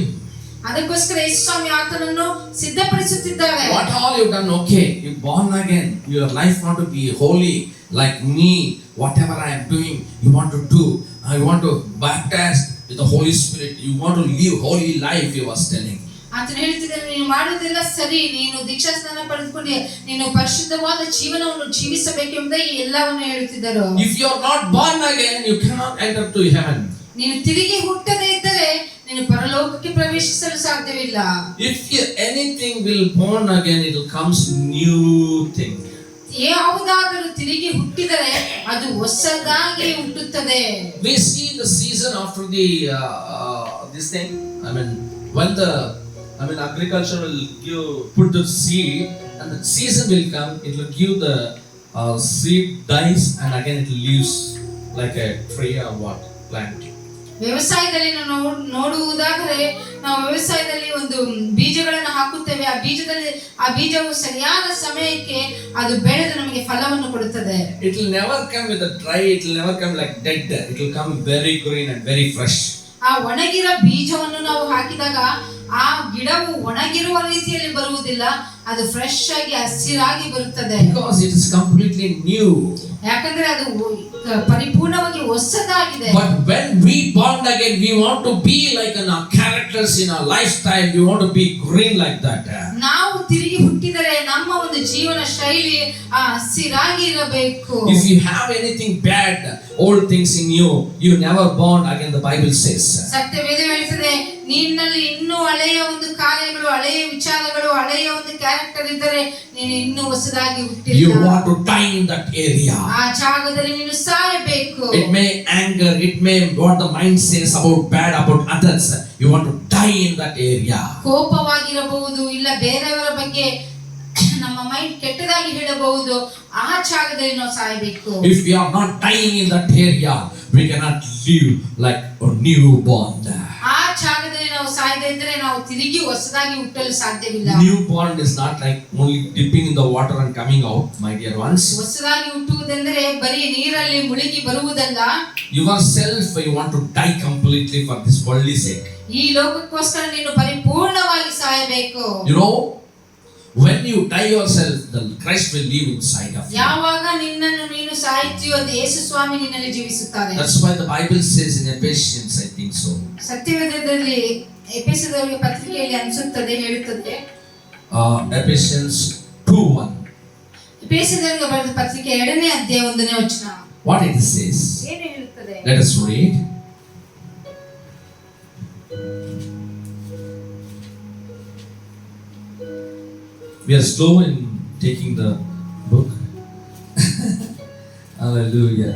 ಅದಕ್ಕೋಸ್ಕರ ಯೇಸು ಸ್ವಾಮಿ ಆತನನ್ನು ಸಿದ್ಧಪಡಿಸುತ್ತಿದ್ದಾರೆ. What all you done? Okay, you born again. Your life want to be holy like me. Whatever I am doing, you want to do. I want to baptize with the Holy Spirit. You want to live holy life. He was telling. ಆತನು ಹೇಳ್ತಿದ್ದಾನೆ ನೀನು ಮಾಡುವುದೆಲ್ಲ ಸರಿ, ನೀನು ದೀಕ್ಷಾ ಸ್ನಾನ ಪಡೆದುಕೊಂಡು ನೀನು ಪರಿಶುದ್ಧವಾದ ಜೀವನವನ್ನು ಜೀವಿಸಬೇಕೆಂಬುದಾಗಿ ಎಲ್ಲವನ್ನು ಹೇಳುತ್ತಿದ್ದರು. If you are not born again, you cannot enter to heaven. ನೀನು ತಿರುಗಿ ಹುಟ್ಟದೇ ಇದ್ದರೆ ನೀನು ಪರಲೋಕಕ್ಕೆ ಪ್ರವೇಶಿಸಲು ಸಾಧ್ಯವಿಲ್ಲ. If anything will born again, it will comes new thing. ಯಾವುದಾದರೂ ತಿರುಗಿ ಹುಟ್ಟಿದರೆ ಅದು ಹೊಸದಾಗಿ ಹುಟ್ಟುತ್ತದೆ. We see the season after the this thing. When the agriculture will put the seed, and the season will come, it will give the seed dies and again it leaves like a tree or what plant. ವ್ಯವಸಾಯದಲ್ಲಿ ನಾವು ನೋಡುವುದಾದರೆ ನಾವು ವ್ಯವಸಾಯದಲ್ಲಿ ಒಂದು ಬೀಜಗಳನ್ನು ಹಾಕುತ್ತೇವೆ, ಆ ಬೀಜವು ಸರಿಯಾದ ಸಮಯಕ್ಕೆ ಅದು ಬೆಳೆದು ನಮಗೆ ಫಲವನ್ನು ಕೊಡುತ್ತದೆ. It will never come with a dry, it will never come like dead, it will come very green and very fresh. ಆ ಒಣಗಿರೋ ಬೀಜವನ್ನು ನಾವು ಹಾಕಿದಾಗ ಆ ಗಿಡವು ಒಣಗಿರುವ ರೀತಿಯಲ್ಲಿ ಬರುವುದಿಲ್ಲ, ಅದು ಫ್ರೆಶ್ ಆಗಿ ಹಸಿರಾಗಿ ಬರುತ್ತದೆ. Because it is completely new. ಯಾಕಂದ್ರೆ ಅದು ಪರಿಪೂರ್ಣವಾಗಿ ಹೊಸದಾಗಿದೆ. But when we born again, we want to be like in our characters, in our lifestyle, we want to be green like that. ನಾವು ತಿರುಗಿ ಹುಟ್ಟಿದರೆ ನಮ್ಮ ಒಂದು ಜೀವನ ಶೈಲಿ ಹಸಿರಾಗಿ ಇರಬೇಕು. If you have anything bad, old things in you, you never born again, the Bible says. ಸತ್ಯವೇದ ಹೇಳ್ತದೆ ನಿನ್ನಲ್ಲಿ ಇನ್ನೂ ಹಳೆಯ ಒಂದು ಕಾರ್ಯಗಳು, ಹಳೆಯ ವಿಚಾರಗಳು, ಹಳೆಯ ಒಂದು ಕ್ಯಾರೆಕ್ಟರ್ ಇದ್ದರೆ ನೀನು ಇನ್ನೂ ಹೊಸದಾಗಿ ಹುಟ್ಟಿಲ್ಲ. You want to die in that area. ಆ ಜಾಗದಲ್ಲಿ ನೀನು ಸಾಯಬೇಕು. It may anger, it may what the mind says about bad about others. You want to die in that area. ಕೋಪವಾಗಿರಬಹುದು, ಇಲ್ಲ ಬೇರೆಯವರ ಬಗ್ಗೆ ನಮ್ಮ ಮೈಂಡ್ ಕೆಟ್ಟದಾಗಿ ಹೇಳಬಹುದು, ಆ ಜಾಗದಲ್ಲಿ ನಾವು ಸಾಯಬೇಕು. If we are not dying in that area, we cannot live like a newborn. ಆ ಜಾಗದಲ್ಲಿ ನಾವು ಸಾಯದೇ ಇದ್ದರೆ ನಾವು ತಿರುಗಿ ಹೊಸದಾಗಿ ಹುಟ್ಟಲು ಸಾಧ್ಯವಿಲ್ಲ. Newborn is not like only dipping in the water and coming out, my dear ones. ಹೊಸದಾಗಿ ಹುಟ್ಟುವುದೆಂದರೆ ಬರೀ ನೀರಲ್ಲಿ ಮುಳುಗಿ ಬರುವುದಲ್ಲ. Yourself, you want to die completely for this worldly sake. ಈ ಲೋಕಕ್ಕೋಸ್ಕರ ನೀನು ಪರಿಪೂರ್ಣವಾಗಿ ಸಾಯಬೇಕು. You know, when you die yourself, the Christ will live inside of you. ಯಾವಾಗ ನಿನ್ನನ್ನು ನೀನು ಸಾಯುತ್ತೀಯೋ ಯೇಸು ಸ್ವಾಮಿ ನಿನ್ನಲ್ಲಿ ಜೀವಿಸುತ್ತಾರೆ. That's why the Bible says in Ephesians, I think so. ಸತ್ಯವೇದದಲ್ಲಿ ಎಫೆಸದವರಿಗೆ ಪತ್ರಿಕೆಯಲ್ಲಿ ಅನಿಸುತ್ತದೆ, ಹೇಳುತ್ತದೆ. Ephesians 2:1. ಎಫೆಸದವರಿಗೆ ಬರೆದ ಪತ್ರಿಕೆ 2ನೇ ಅಧ್ಯಾಯ 1ನೇ ವಚನ. What it says? ಏನು ಹೇಳುತ್ತದೆ? Let us read. We are slow in taking the book. Hallelujah.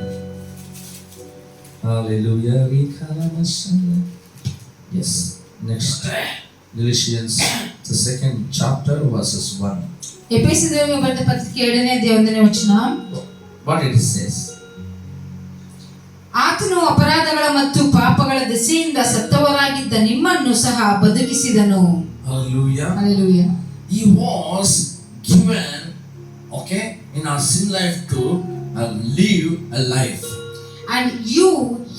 Hallelujah. Yes. Next. Galatians, the 2nd chapter, verses 1. ಎಫೆಸದವರಿಗೆ ಬರೆದ ಪತ್ರಿಕೆ 2ನೇ ಅಧ್ಯಾಯ 1ನೇ ವಚನ. What it says? ಆತನು ಅಪರಾಧಗಳ ಮತ್ತು ಪಾಪಗಳ ದೆಸೆಯಿಂದ ಸತ್ತವರಾಗಿದ್ದ ನಿಮ್ಮನ್ನು ಸಹ ಬದುಕಿಸಿದನು. Hallelujah. Hallelujah. He was given, okay, in our sin life to live a life. And you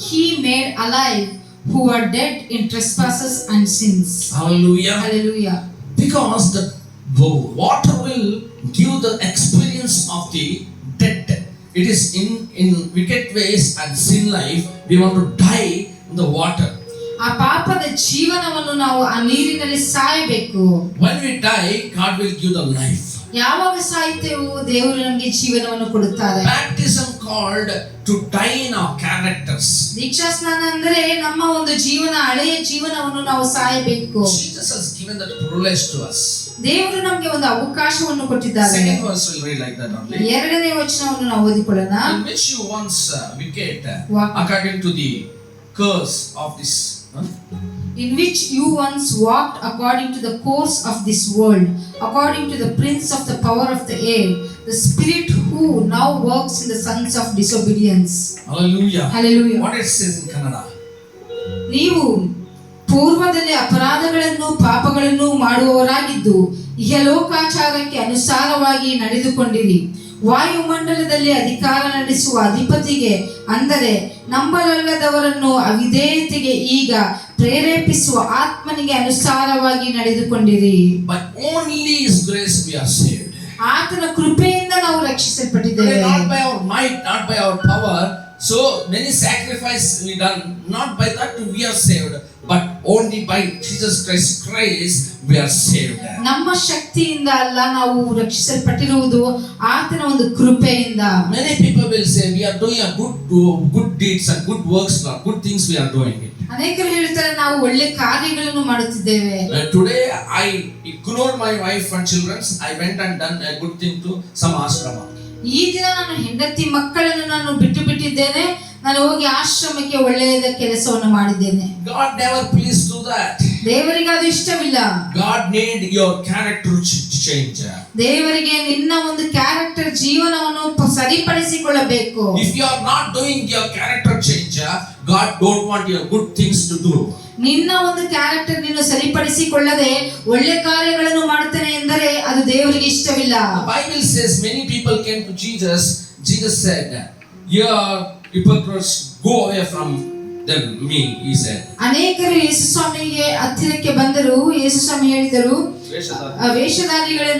he made alive who are dead in trespasses and sins. Hallelujah. Hallelujah. Because the water will give the experience of the dead. It is in wicked ways and sin life, we want to die in the water. ಆ ಪಾಪದ ಜೀವನವನ್ನು ನಾವು ಆ ನೀರಿನಲ್ಲಿ ಸಾಯಬೇಕು. When we die, God will give the life. ಯಾವಾಗ ಸಾಯ್ತೇವೋ ದೇವರು ನಮಗೆ ಜೀವನವನ್ನು ಕೊಡುತ್ತಾರೆ. Baptism called to die in our characters. ದೀಕ್ಷಾ ಸ್ನಾನ ಅಂದ್ರೆ ನಮ್ಮ ಒಂದು ಜೀವನ, ಹಳೆಯ ಜೀವನವನ್ನು ನಾವು ಸಾಯಬೇಕು. Jesus has given that privilege to us. ದೇವರು ನಮಗೆ ಒಂದು ಅವಕಾಶವನ್ನು ಕೊಟ್ಟಿದ್ದಾರೆ. Second verse will read like that only. ಎರಡನೇ ವಚನವನ್ನು ನಾವು ಓದಿಕೊಳ್ಳೋಣ. In which you once wicked according to the curse of this. In which you once walked according to the course of this world, according to the prince of the power of the air, the spirit who now works in the sons of disobedience. Hallelujah. Hallelujah. What it says in Kannada? ನೀವು ಪೂರ್ವದಲ್ಲಿ ಅಪರಾಧಗಳನ್ನು ಪಾಪಗಳನ್ನು ಮಾಡುವವರಾಗಿದ್ದು ಇಹಲೋಕಾಚಾರಕ್ಕೆ ಅನುಸಾರವಾಗಿ ನಡೆದುಕೊಂಡಿರಿ. ವಾಯುಮಂಡಲದಲ್ಲಿ ಅಧಿಕಾರ ನಡೆಸುವ ಅಧಿಪತಿಗೆ, ಅಂದರೆ ನಂಬಲಲ್ಲದವರನ್ನು ಅವಿಧೇಯತೆಗೆ ಈಗ ಪ್ರೇರೇಪಿಸುವ ಆತ್ಮನಿಗೆ ಅನುಸಾರವಾಗಿ ನಡೆದುಕೊಂಡಿರಿ. By only His grace we are saved. ಆತನ ಕೃಪೆಯಿಂದ ನಾವು ರಕ್ಷಿಸಲ್ಪಟ್ಟಿದ್ದೇವೆ. Not by our might, not by our power. So many sacrifices we done. Not by that we are saved, but only by Jesus Christ's grace we are saved. ನಮ್ಮ ಶಕ್ತಿಯಿಂದ ಅಲ್ಲ ನಾವು ರಕ್ಷಿಸಲ್ಪಟ್ಟಿರುವುದು, ಆತನ ಒಂದು ಕೃಪೆಯಿಂದ. Many people will say we are doing a good deeds and good works, good things we are doing it. ಅನೇಕರು ಹೇಳ್ತಾರೆ ನಾವು ಒಳ್ಳೆ ಕಾರ್ಯಗಳನ್ನು ಮಾಡುತ್ತಿದ್ದೇವೆ. Today I ignored my wife and children. I went and done a good thing to some ashrama. ಈ ದಿನ ನಾನು ಹೆಂಡತಿ ಮಕ್ಕಳನ್ನು ನಾನು ಬಿಟ್ಟಿದ್ದೇನೆ. ನಾನು ಹೋಗಿ ಆಶ್ರಮಕ್ಕೆ ಒಳ್ಳೆಯದ ಕೆಲಸವನ್ನು ಮಾಡಿದ್ದೇನೆ. God never pleased to that. ದೇವರಿಗೆ ಅದು ಇಷ್ಟವಿಲ್ಲ. God need your character change. ದೇವರಿಗೆ ನಿನ್ನ ಒಂದು ಕ್ಯಾರೆಕ್ಟರ್ ಜೀವನವನ್ನು ಸರಿಪಡಿಸಿಕೊಳ್ಳಬೇಕು. If you are not doing your character change, God don't want your good things to do. ನಿನ್ನ ಒಂದು ಕ್ಯಾರೆಕ್ಟರ್ ನೀನು ಸರಿಪಡಿಸಿಕೊಳ್ಳದೆ ಒಳ್ಳೆ ಕಾರ್ಯಗಳನ್ನು ಮಾಡುತ್ತೇನೆ ಎಂದರೆ ಅದು ದೇವರಿಗೆ ಇಷ್ಟವಿಲ್ಲ. The Bible says many people came to Jesus. Jesus said, "You hypocrites, go away from them, me," he said. ಅನೇಕರು ಯೇಸು ಸ್ವಾಮಿಗೆ ಹತ್ತಿರಕ್ಕೆ ಬಂದರು. ಯೇಸು ಸ್ವಾಮಿ ಹೇಳಿದರು, ವೇಷಧಾರಿಗಳೇ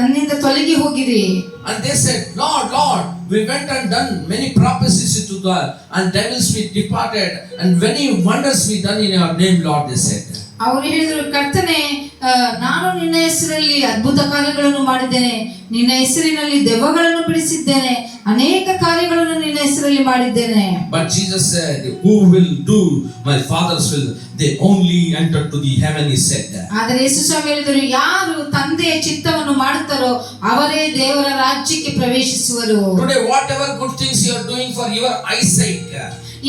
ನನ್ನಿಂದ ತೊಲಗಿ ಹೋಗಿರಿ. And they said, Lord, Lord, we went and done many prophecies to God, and devils we departed, and many wonders we done in your name, Lord, they said. ಅವರು ಹೇಳಿದರು, ಕರ್ತನೇ, ನಾನು ನಿನ್ನ ಹೆಸರಲ್ಲಿ ಅದ್ಭುತ ಕಾರ್ಯಗಳನ್ನು ಮಾಡಿದ್ದೇನೆ, ನಿನ್ನ ಹೆಸರಿನಲ್ಲಿ ದೆವ್ವಗಳನ್ನು ಬಿಡಿಸಿದ್ದೇನೆ, ಅನೇಕ ಕಾರ್ಯಗಳನ್ನು ನಿನ್ನ ಹೆಸರಲ್ಲಿ ಮಾಡಿದ್ದೇನೆ. But Jesus said, who will do my Father's will, they only enter to the heaven, he said. ಆದರೆ ಯೇಸು ಸ್ವಾಮಿ ಹೇಳಿದರು, ಯಾರು ತಂದೆಯ ಚಿತ್ತವನ್ನು ಮಾಡುತ್ತಾರೋ ಅವರೇ ದೇವರ ರಾಜ್ಯಕ್ಕೆ ಪ್ರವೇಶಿಸುವರು. Today whatever good things you are doing for your eyesight,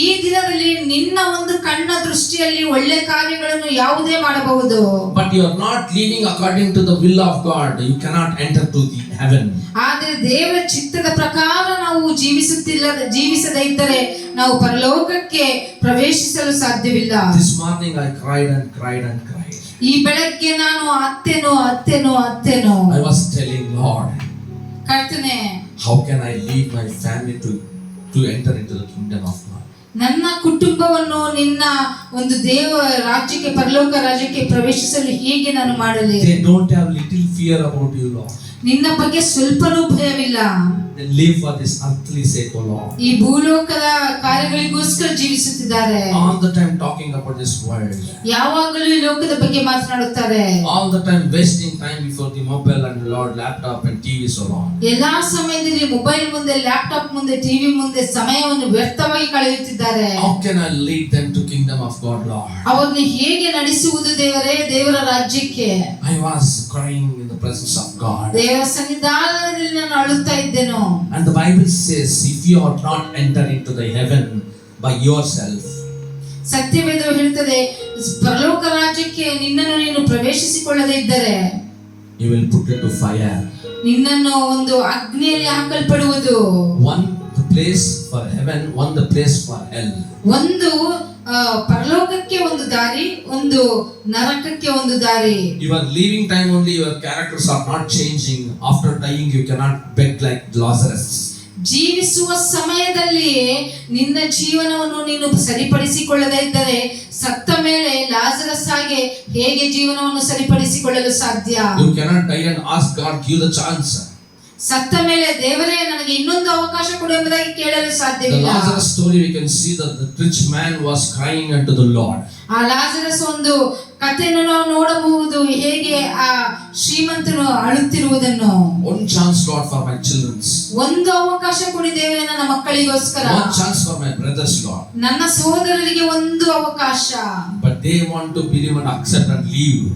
ಈ ದಿನದಲ್ಲಿ ನಿನ್ನ ಒಂದು ಕಣ್ಣ ದೃಷ್ಟಿಯಲ್ಲಿ ಒಳ್ಳೆ ಕಾರ್ಯಗಳನ್ನು ಯಾವುದೇ ಮಾಡಬಹುದು. but you are not living according to the will of God, you cannot enter to the heaven. ಆದರೆ ದೇವರ ಚಿತ್ತದ ಪ್ರಕಾರ ನಾವು ಜೀವಿಸದೇ ಇದ್ದರೆ ನಾವು ಪರಲೋಕಕ್ಕೆ ಪ್ರವೇಶಿಸಲು ಸಾಧ್ಯವಿಲ್ಲ. This morning I cried and cried and cried. ಈ ಬೆಳಗ್ಗೆ ನಾನು ಅತ್ತೇನೋ I was telling Lord, ಕರ್ತನೇ, how can I lead my family to enter into the kingdom of God? ನನ್ನ ಕುಟುಂಬವನ್ನು ನಿನ್ನ ಒಂದು ದೇವ ರಾಜ್ಯಕ್ಕೆ, ಪರಲೋಕ ರಾಜ್ಯಕ್ಕೆ ಪ್ರವೇಶಿಸಲು ಹೇಗೆ ನಾನು ಮಾಡಲಿ? They don't have little fear about you, Lord. ನಿನ್ನ ಬಗ್ಗೆ ಸ್ವಲ್ಪನೂ ಭಯವಿಲ್ಲ. They live for this earthly sake, O Lord. ಈ ಭೂಲೋಕದ ಕಾರ್ಯಗಳಿಗೋಸ್ಕರ ಜೀವಿಸುತ್ತಿದ್ದಾರೆ. All the time talking about this world. ಯಾವಾಗಲೂ ಈ ಲೋಕದ ಬಗ್ಗೆ ಮಾತನಾಡುತ್ತಾರೆ. All the time wasting time before the mobile and Lord laptop and TV, so long. ಎಲ್ಲಾ ಸಮಯದಲ್ಲಿ ಮೊಬೈಲ್ ಮುಂದೆ, ಲ್ಯಾಪ್ಟಾಪ್ ಮುಂದೆ, ಟಿವಿ ಮುಂದೆ ಸಮಯವನ್ನು ವ್ಯರ್ಥವಾಗಿ ಕಳೆಯುತ್ತಿದ್ದಾರೆ. How can I lead them to kingdom of God, Lord? ಅವರನ್ನು ಹೇಗೆ ನಡೆಸುವುದು ದೇವರೇ, ದೇವರ ರಾಜ್ಯಕ್ಕೆ? I was crying in the presence of God. ದೇವರ ಸನ್ನಿಧಾನದಲ್ಲಿ ನಾನು ಅಳುತ್ತಾ ಇದ್ದೆನು. And the Bible says, if you are not enter into the heaven by yourself, ಸತ್ಯವೇದವು ಹೇಳ್ತದೆ, ಪರಲೋಕ ರಾಜ್ಯಕ್ಕೆ ನಿನ್ನನ್ನು ನೀನು ಪ್ರವೇಶಿಸಿಕೊಳ್ಳದೇ ಇದ್ದರೆ you will put into fire. ನಿನ್ನನ್ನು ಒಂದು ಅಗ್ನಿಯಲ್ಲಿ ಹಾಕಲ್ಪಡುವುದು. One the place for heaven, one the place for hell. ಒಂದು ಪರಲೋಕಕ್ಕೆ ಒಂದು ದಾರಿ, ಒಂದು ನರಕಕ್ಕೆ ಒಂದು ದಾರಿ. You are leaving time only, your characters are not changing. After dying you cannot beg like Lazarus. ಜೀವಿಸುವ ಸಮಯದಲ್ಲಿ ನಿನ್ನ ಜೀವನವನ್ನು ನೀನು ಸರಿಪಡಿಸಿಕೊಳ್ಳದೇ ಇದ್ದರೆ ಸತ್ತ ಮೇಲೆ ಲಾಜರಸ್ ಹಾಗೆ ಹೇಗೆ ಜೀವನವನ್ನು ಸರಿಪಡಿಸಿಕೊಳ್ಳಲು ಸಾಧ್ಯ? You cannot die and ask God, give the chance. ಸತ್ತ ಮೇಲೆ ದೇವರೇ ನನಗೆ ಇನ್ನೊಂದು ಅವಕಾಶ ಕೊಡು ಎಂಬುದಾಗಿ ಕೇಳಲು The ಸಾಧ್ಯವಿಲ್ಲ. Lazarus story we can see that the rich man was crying unto the Lord. ಆ ಲಾಜರಸ್ ಒಂದು ಕಥೆಯನ್ನು ನಾವು ನೋಡಬಹುದು, ಹೇಗೆ ಆ ಶ್ರೀಮಂತನು ಅಳುತ್ತಿರುವುದನ್ನು. One chance, Lord, for my children's. ಒಂದು ಅವಕಾಶ ಕೊಡಿ ದೇವರೇ ನನ್ನ ಮಕ್ಕಳಿಗೋಸ್ಕರ. One chance for my brothers, Lord. ನನ್ನ ಸಹೋದರರಿಗೆ ಒಂದು ಅವಕಾಶ. But they want to believe and accept and leave.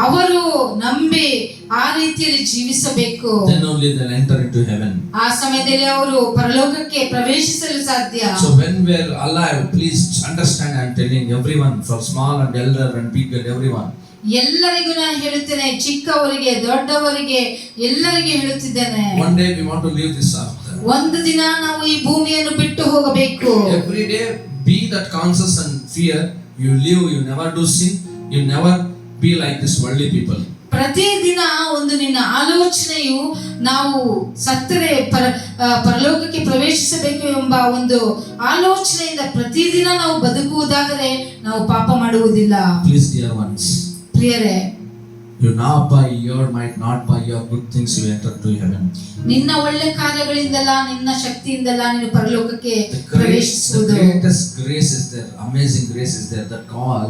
ಅವರು ನಂಬಿ ಆ ರೀತಿಯಲ್ಲಿ ಜೀವಿಸಬೇಕು. Then only they'll enter into heaven. ಆ ಸಮಯದಲ್ಲಿ ಅವರು ಪರಲೋಕಕ್ಕೆ ಪ್ರವೇಶಿಸಲು ಸಾಧ್ಯ. So when we're alive, please understand, I'm telling everyone, from small and elder and big and everyone. ಎಲ್ಲರಿಗೂ ನಾನು ಹೇಳುತ್ತೇನೆ, ಚಿಕ್ಕವರಿಗೆ ದೊಡ್ಡವರಿಗೆ ಎಲ್ಲರಿಗೆ ಹೇಳುತ್ತಿದ್ದೇನೆ. One day we want to leave this earth. ಒಂದು ದಿನ ನಾವು ಈ ಭೂಮಿಯನ್ನು ಬಿಟ್ಟು ಹೋಗಬೇಕು. Every day be that conscious and fear. You live, you never do sin, you never be like this worldly people. ಪ್ರತಿದಿನ ಒಂದು ನಿನ್ನ ಆಲೋಚನೆಯು ನಾವು ಸತ್ತರೆ ಪರಲೋಕಕ್ಕೆ ಪ್ರವೇಶಿಸಬೇಕು ಎಂಬ ಒಂದು ಆಲೋಚನೆಯಿಂದ ಪ್ರತಿದಿನ ನಾವು ಬದುಕುವುದಾದರೆ ನಾವು ಪಾಪ ಮಾಡುವುದಿಲ್ಲ. Please, dear ones, ಪ್ರಿಯರೇ, you not by your might, not by your good things you enter to heaven. ನಿನ್ನ ಒಳ್ಳೆ ಕಾರ್ಯಗಳಿಂದಲ್ಲ, ನಿನ್ನ ಶಕ್ತಿಯಿಂದಲ್ಲ ನೀನು ಪರಲೋಕಕ್ಕೆ The ಪ್ರವೇಶಿಸುವುದು. greatest grace is there, amazing grace is there, that God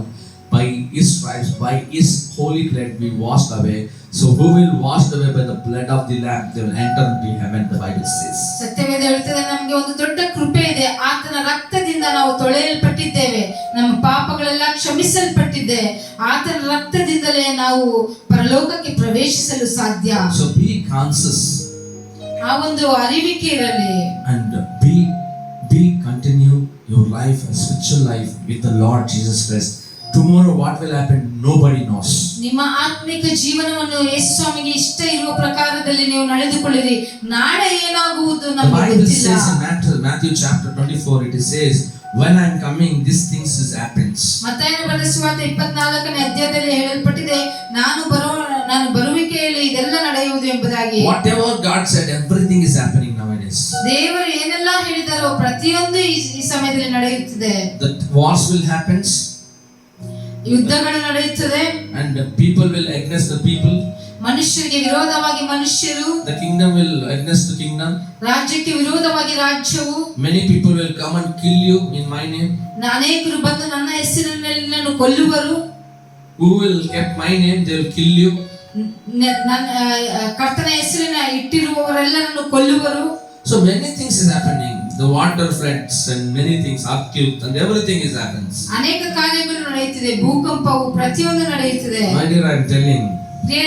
by His stripes, by His holy blood we washed away. So who will washed away by the blood of the Lamb, they will enter into heaven, the Bible says. ಸತ್ಯವೇದ ಹೇಳುತ್ತದೆ, ನಮಗೆ ಒಂದು ದೊಡ್ಡ ಕೃಪೆ ಇದೆ. ಆತನ ರಕ್ತದಿಂದ ನಾವು ತೊಳೆಯಲ್ಪಟ್ಟಿದ್ದೇವೆ, ನಮ್ಮ ಪಾಪಗಳೆಲ್ಲ ಕ್ಷಮಿಸಲ್ಪಟ್ಟಿದೆ. ಆತನ ರಕ್ತದಿಂದಲೇ ನಾವು ಪರಲೋಕಕ್ಕೆ ಪ್ರವೇಶಿಸಲು ಸಾಧ್ಯ. So be conscious ಆ ಒಂದು ಅರಿವಿಕೆ ಇರಲಿ. and be continue your life, a spiritual life with the Lord Jesus Christ. Tomorrow what will happen, nobody knows. ನಿಮ್ಮ ಆತ್ಮಿಕ ಜೀವನವನ್ನು ಯೇಸು ಸ್ವಾಮಿಗೆ ಇಷ್ಟ ಇರುವ ಪ್ರಕಾರದಲ್ಲಿ ನೀವು ನಡೆದುಕೊಳ್ಳಿರಿ. ನಾಳೆ ಏನಾಗುವುದು The ನಮಗೆ Bible ಗೊತ್ತಿಲ್ಲ. says in Matthew chapter 24, it says, when I am coming, these things happens. ಮತ್ತಾಯನ ಬರೆದ ಸುವಾರ್ತೆ 24ನೇ ಅಧ್ಯಾಯದಲ್ಲಿ ಹೇಳಲ್ಪಟ್ಟಿದೆ, ನಾನು ಬರುವಿಕೆಯಲ್ಲಿ ಇದೆಲ್ಲ ನಡೆಯುವುದು ಎಂಬುದಾಗಿ. Whatever God said, everything is happening nowadays. ದೇವರು ಏನೆಲ್ಲ ಹೇಳಿದಾರೋ ಪ್ರತಿಯೊಂದು ಈ ಸಮಯದಲ್ಲಿ ನಡೆಯುತ್ತಿದೆ. The wars will happen, ಯುದ್ಧಗಳು ನಡೆಯುತ್ತದೆ, and the people will against the people. ಮನುಷ್ಯರಿಗೆ ವಿರೋಧವಾಗಿ ಮನುಷ್ಯರು, The kingdom will against the kingdom. ರಾಜ್ಯಕ್ಕೆ ವಿರೋಧವಾಗಿ ರಾಜ್ಯವು. Many people will come and kill you in my name. ಅನೇಕರು ಬಂದು ನನ್ನ ಹೆಸರಿನಲ್ಲಿ ನನ್ನನ್ನು ಕೊಲ್ಲುವರು. Who will keep my name, they will kill you. ನನ್ನ ಕರ್ತನ ಹೆಸರಿನ ಇಟ್ಟಿರುವವರೆಲ್ಲರನ್ನು ಕೊಲ್ಲುವರು. So many things is happening. The water floods and many things, earthquake and everything is happens. ಅನೇಕ ಕಾರ್ಯಗಳು ನಡೆಯುತ್ತಿದೆ, ಭೂಕಂಪವು ಪ್ರತಿಯೊಂದು ನಡೆಯುತ್ತಿದೆ. My dear, I am telling,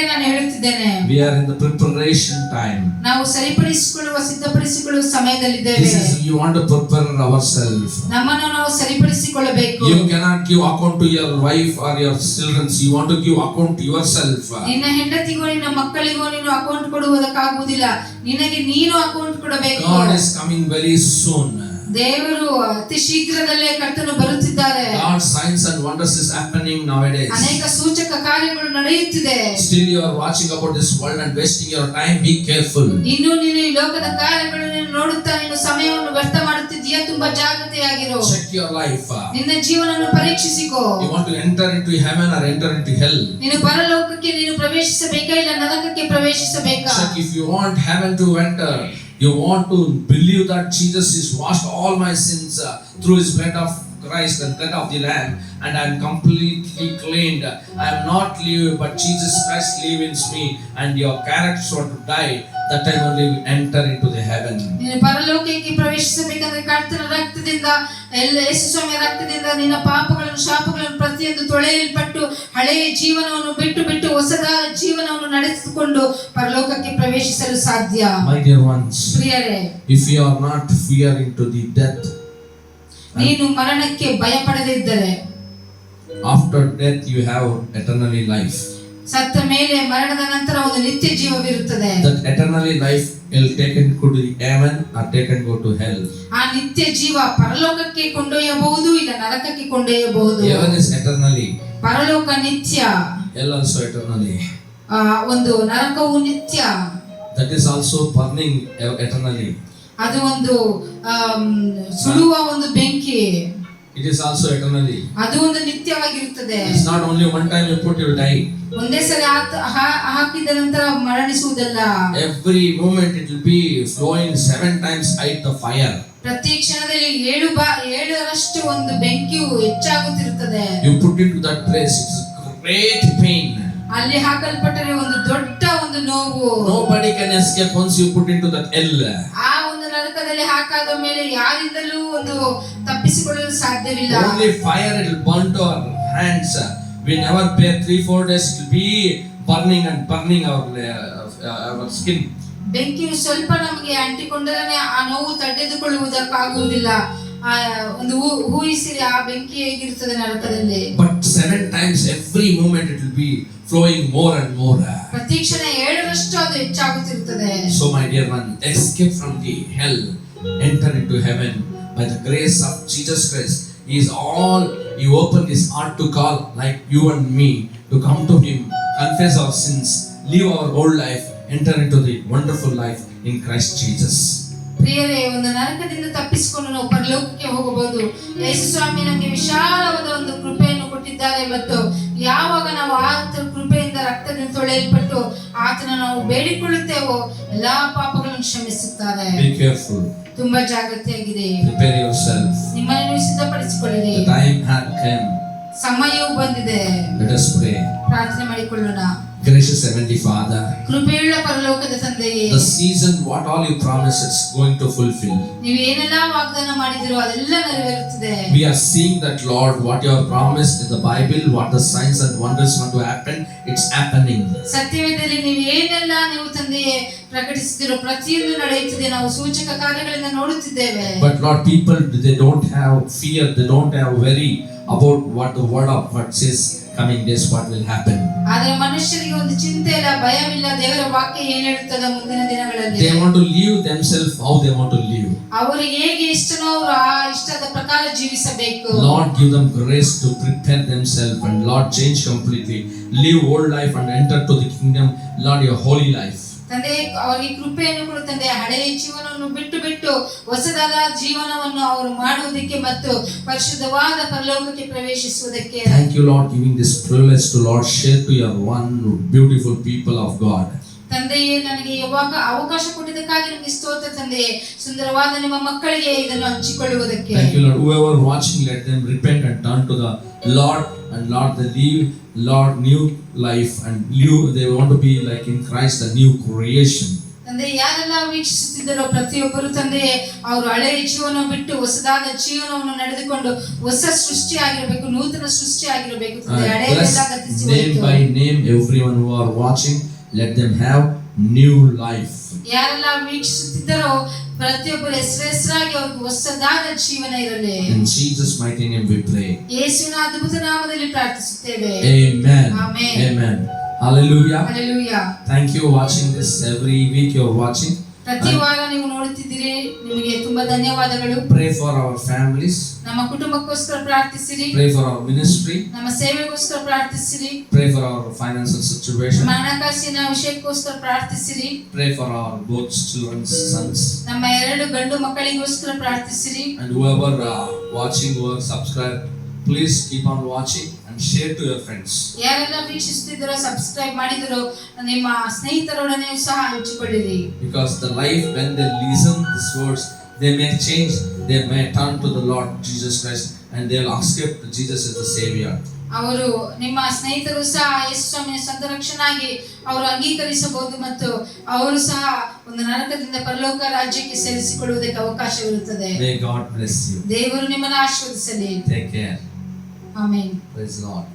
ನಾನು ಹೇಳುತ್ತಿದ್ದೇನೆ, we are in the preparation time. ನಾವು ಸಿದ್ಧಪಡಿಸಿಕೊಳ್ಳುವ ಸಮಯದಲ್ಲಿದ್ದೇವೆ. This is, you want to prepare ourselves. ನಮ್ಮನ್ನು ನಾವು ಸರಿಪಡಿಸಿಕೊಳ್ಳಬೇಕು. You cannot give account to your wife or your children. You want to give account to yourself. ನಿನ್ನ ಹೆಂಡತಿಗೋ ನಿನ್ನ ಮಕ್ಕಳಿಗೋ ನೀನು account ಕೊಡುವುದಕ್ಕಾಗುವುದಿಲ್ಲ, ನಿನಗೆ ನೀನು account ಕೊಡಬೇಕು. God is coming very soon. ದೇವರು ಅತಿ ಶೀಘ್ರದಲ್ಲೇ ಕರ್ತನು ಬರುತ್ತಿದ್ದಾರೆ. God's signs and wonders is happening nowadays. ಅನೇಕ ಸೂಚಕ ಕಾರ್ಯಗಳು ನಡೆಯುತ್ತಿದೆ. Still you are watching about this world and wasting your time. Be careful. ಇನ್ನು ನೀನು ಈ ಲೋಕದ ಕಾರ್ಯಗಳನ್ನು ನೋಡುತ್ತಾ ನೀನು ಸಮಯವನ್ನು ವ್ಯರ್ಥ ಮಾಡುತ್ತಿದ್ದೀಯಾ, ತುಂಬಾ ಜಾಗೃತೆಯಾಗಿರು. Check your life. ನಿನ್ನ ಜೀವನವನ್ನು ಪರೀಕ್ಷಿಸಿಕೋ. You want to enter into heaven or enter into hell? ನೀನು ಪರಲೋಕಕ್ಕೆ ನೀನು ಪ್ರವೇಶಿಸಬೇಕಾ ಇಲ್ಲ ನರಕಕ್ಕೆ ಪ್ರವೇಶಿಸಬೇಕಾ? Check if you want heaven to enter. You want to believe that Jesus has washed all my sins through His blood of Christ and blood of the Lamb, and I am completely cleansed. I am not living, but Jesus Christ lives in me, and your character should die. That time only we enter into the heaven. ನೀನು ಪರಲೋಕಕ್ಕೆ ಪ್ರವೇಶಿಸಬೇಕಂದ್ರೆ ಕರ್ತನ ರಕ್ತದಿಂದ, ಯೇಸು ಸ್ವಾಮಿಯ ರಕ್ತದಿಂದ ನಿನ್ನ ಪಾಪಗಳನ್ನು ಶಾಪಗಳನ್ನು ಪ್ರತಿಯೊಂದು ತೊಳೆಯಲ್ಪಟ್ಟು ಹಳೆಯ ಜೀವನವನ್ನು ಬಿಟ್ಟು ಹೊಸದಾದ ಜೀವನವನ್ನು ನಡೆಸಿಕೊಂಡು ಪರಲೋಕಕ್ಕೆ ಪ್ರವೇಶಿಸಲು ಸಾಧ್ಯ. My dear ones, ಪ್ರಿಯರೇ, if you are not fearing to the death, ನೀನು ಮರಣಕ್ಕೆ ಭಯಪಡದಿದ್ದರೆ, after death you have eternally life. ಸತ್ತ ಮೇಲೆ ಮರಣದ ನಂತರ ಒಂದು ನಿತ್ಯ ಜೀವವಿರುತ್ತದೆ. That eternally life will taken to the heaven or taken go to hell. ಆ ನಿತ್ಯ ಜೀವ ಪರಲೋಕಕ್ಕೆ ಕೊಂಡೊಯ್ಯಬಹುದು ಇಲ್ಲ ನರಕಕ್ಕೆ ಕೊಂಡೊಯ್ಯಬಹುದು. Heaven is eternally. ಪರಲೋಕ ನಿತ್ಯ. Hell also eternally. ಒಂದು ನರಕವು ನಿತ್ಯ. That is also burning eternally. ಅದು ಒಂದು ಸುಡುವ ಒಂದು ಬೆಂಕಿ. It is also eternally. ಅದು ಒಂದು ನಿತ್ಯವಾಗಿರುತ್ತದೆ. It's not only one time you put, you will die. ಒಂದೇ ಸಲ ಹಾಕಿದ ನಂತರ ಮರಣಿಸುವುದಲ್ಲ. Every moment it will be flowing 7 times height of fire. ಪ್ರತಿ ಕ್ಷಣದಲ್ಲಿ 7ರಷ್ಟು ಒಂದು ಬೆಂಕಿಯು ಹೆಚ್ಚಾಗುತ್ತಿರುತ್ತದೆ. You put into that place, it's great pain. ಅಲ್ಲಿ ಹಾಕಲ್ಪಟ್ಟರೆ ಒಂದು ದೊಡ್ಡ ಒಂದು ನೋವು. Nobody can escape once you put into that hell. ಆ ಒಂದು ನರಕದಲ್ಲಿ ಹಾಕಾದ ಮೇಲೆ ಯಾರಿಂದಲೂ ಒಂದು ತಪ್ಪಿಸಿಕೊಳ್ಳಲು ಸಾಧ್ಯವಿಲ್ಲ. Only fire, it will burn to our hands. We never bear 3-4 days, it will be burning and burning our skin. ಬೆಂಕಿಯು ಸ್ವಲ್ಪ ನಮಗೆ ಅಂಟಿಕೊಂಡರೆ ಆ ನೋವು ತಡೆದುಕೊಳ್ಳುವುದಕ್ಕಾಗುವುದಿಲ್ಲ. ಒಂದು ಊಹಿಸಿರಿ ಆ ಬೆಂಕಿ ಹೇಗಿರುತ್ತದೆ ನರಕದಲ್ಲಿ. But 7 times every moment it will be flowing more and more. ಪ್ರತಿ ಕ್ಷಣ 7ರಷ್ಟು ಅದು ಹೆಚ್ಚಾಗುತ್ತಿರುತ್ತದೆ. So my dear one, escape from the hell, enter into heaven by the grace of Jesus Christ. He opened his heart to call like you and me to come to him, confess our sins, live our old life, enter into the wonderful life in Christ Jesus. ಪ್ರಿಯರೇ, ಒಂದು ನರಕದಿಂದ ತಪ್ಪಿಸಿಕೊಂಡು ನಾವು ಪರಲೋಕಕ್ಕೆ ಹೋಗಬಹುದು. ಯೇಸು ಸ್ವಾಮಿ ನಮಗೆ ವಿಶಾಲವಾದ ಒಂದು ಕೃಪೆಯನ್ನು ಕೊಟ್ಟಿದ್ದಾರೆ ಮತ್ತು ಯಾವಾಗ ನಾವು ಆತನ ಕೃಪೆಯಿಂದ ರಕ್ತದಿಂದ ತೊಳೆಯಲ್ಪಟ್ಟು ಆತನ ನಾವು ಬೇಡಿಕೊಳ್ಳುತ್ತೇವೋ ಎಲ್ಲಾ ಪಾಪಗಳನ್ನು ಕ್ಷಮಿಸುತ್ತಾರೆ. Be careful. ತುಂಬಾ ಜಾಗೃತಿಯಾಗಿದೆ. Prepare yourself. ನಿಮ್ಮನ್ನು ನೀವು ಸಿದ್ಧಪಡಿಸಿಕೊಳ್ಳಿರಿ. The time has come. ಸಮಯವು ಬಂದಿದೆ. Let us pray. ಪ್ರಾರ್ಥನೆ ಮಾಡಿಕೊಳ್ಳೋಣ. Gracious Heavenly Father, ಕೃಪೆಯುಳ್ಳ ಪರಲೋಕದ ತಂದೆಯೇ, the season what all you promised is going to fulfill. ನೀವು ಏನೆಲ್ಲ ವಾಗ್ದಾನ ಮಾಡಿದಿರೋ ಅದೆಲ್ಲ ನೆರವೇರುತ್ತದೆ. We are seeing that, Lord, what you have promised in the Bible, what the signs and wonders want to happen, it's happening. ಸತ್ಯವೇದದಲ್ಲಿ ನೀವು ಏನೆಲ್ಲ ನೀವು ತಂದೆಯೇ ಪ್ರಕಟಿಸುತ್ತಿರೋ ಪ್ರತಿಯೊಂದು ನಡೆಯುತ್ತಿದೆ. ನಾವು ಸೂಚಕ ಕಾರ್ಯಗಳಿಂದ ನೋಡುತ್ತಿದ್ದೇವೆ. But Lord, people, they don't have fear, they don't have worry about what the word of God says coming days what will happen. ಆದರೆ ಮನುಷ್ಯರಿಗೆ ಒಂದು ಚಿಂತೆ ಇಲ್ಲ, ಭಯವಿಲ್ಲ. ದೇವರ ವಾಕ್ಯ ಏನು ಹೇಳುತ್ತದೆ ಮುಂದಿನ ದಿನಗಳಲ್ಲಿ. They want to live themselves how they want to live. ಅವರಿಗೆ ಹೇಗೆ ಇಷ್ಟನೋ ಅವರು ಆ ಇಷ್ಟದ ಪ್ರಕಾರ ಜೀವಿಸಬೇಕು. Lord, give them grace to prepare themselves and Lord, change completely, live old life and enter to the kingdom, Lord, your holy life. ತಂದೆ, ಅವರಿಗೆ ಕೃಪೆಯನ್ನು ಕೊಡು ತಂದೆ. ಹಳೆಯ ಜೀವನವನ್ನು ಬಿಟ್ಟು ಹೊಸದಾದ ಜೀವನವನ್ನು ಅವರು ಮಾಡುವುದಕ್ಕೆ ಮತ್ತು ಪರಿಶುದ್ಧವಾದ ಪರಲೋಕಕ್ಕೆ ಪ್ರವೇಶಿಸುವುದಕ್ಕೆ. Thank you, Lord, giving this privilege to Lord share to your one beautiful people of God. ತಂದೆಯೇ, ನನಗೆ ಯಾವಾಗ ಅವಕಾಶ ಕೊಟ್ಟಿದ್ದಕ್ಕಾಗಿ ನಿಮಗೆ ಸ್ತೋತ್ರ ತಂದೆಯೇ. ಸುಂದರವಾದ ನಿಮ್ಮ ಮಕ್ಕಳಿಗೆ ಇದನ್ನು ಹಂಚಿಕೊಳ್ಳುವುದಕ್ಕೆ. Thank you, Lord. Whoever watching, let them repent and turn to the Lord, and Lord, they live, Lord, new life and they want to be like in Christ, the new creation. ತಂದೆ, ಯಾರೆಲ್ಲ ವೀಕ್ಷಿಸುತ್ತಿದ್ದರೋ ಪ್ರತಿಯೊಬ್ಬರು ತಂದೆಯೇ ಅವರು ಹಳೆಯ ಜೀವನ ಬಿಟ್ಟು ಹೊಸದಾದ ಜೀವನವನ್ನು ನಡೆದುಕೊಂಡು ಹೊಸ ಸೃಷ್ಟಿ ಆಗಿರಬೇಕು, ನೂತನ ಸೃಷ್ಟಿ ಆಗಿರಬೇಕು. Name by name, everyone who are watching, let them have new life. ಯಾರೆಲ್ಲ ವೀಕ್ಷಿಸುತ್ತಿದ್ದರೋ ಪ್ರತಿಯೊಬ್ಬರು ಹೆಸರಾಗಿ ಅವರಿಗೆ ಹೊಸದಾದ ಜೀವನ ಇರಲಿ. In Jesus' mighty name we pray. ಯೇಸುವಿನ ಅದ್ಭುತ ನಾಮದಲ್ಲಿ ಪ್ರಾರ್ಥಿಸುತ್ತೇವೆ. Amen. Amen. Amen. Hallelujah. Hallelujah. Thank you watching this. Every week you are watching. ಪ್ರತಿ ವಾರ ನೀವು ನೋಡುತ್ತಿದ್ದೀರಿ, ನಿಮಗೆ ತುಂಬಾ ಧನ್ಯವಾದಗಳು. Pray for our families. ನಮ್ಮ ಕುಟುಂಬಕ್ಕೋಸ್ಕರ ಪ್ರಾರ್ಥಿಸಿರಿ. Pray for our ministry. ನಮ್ಮ ಸೇವೆಗೋಸ್ಕರ ಪ್ರಾರ್ಥಿಸಿರಿ. Pray for our financial situation. ನಮ್ಮ ಹಣಕಾಸಿನ ವಿಷಯಕ್ಕೋಸ್ಕರ ಪ್ರಾರ್ಥಿಸಿರಿ. Pray for our both children's sons. ನಮ್ಮ 2 ಗಂಡು ಮಕ್ಕಳಿಗೋಸ್ಕರ ಪ್ರಾರ್ಥಿಸಿರಿ. And whoever watching, whoever subscribe, please keep on watching and share to your friends. ಯಾರೆಲ್ಲ ವೀಕ್ಷಿಸುತ್ತಿದ್ದರೋ, ಸಬ್ಸ್ಕ್ರೈಬ್ ಮಾಡಿದರೋ ನಿಮ್ಮ ಸ್ನೇಹಿತರೊಡನೆ ಸಹ ಹಂಚಿಕೊಳ್ಳಿರಿ. Because the life, when they listen these words, they may change, they may turn to the Lord Jesus Christ and they will accept Jesus as the Savior. ಅವರು ನಿಮ್ಮ ಸ್ನೇಹಿತರು ಸಹ ಯೇಸು ಸ್ವಾಮಿಯ ಸ್ವಂತ ರಕ್ಷಣಾಗಿ ಅವರು ಅಂಗೀಕರಿಸಬಹುದು ಮತ್ತು ಅವರು ಸಹ ಒಂದು ನರಕದಿಂದ ಪರಲೋಕ ರಾಜ್ಯಕ್ಕೆ ಸೇರಿಸಿಕೊಳ್ಳುವುದಕ್ಕೆ ಅವಕಾಶವಿರುತ್ತದೆ. May God bless you. ದೇವರು ನಿಮ್ಮನ್ನು ಆಶೀರ್ವದಿಸಲಿ. Take care. Amen. Praise the Lord.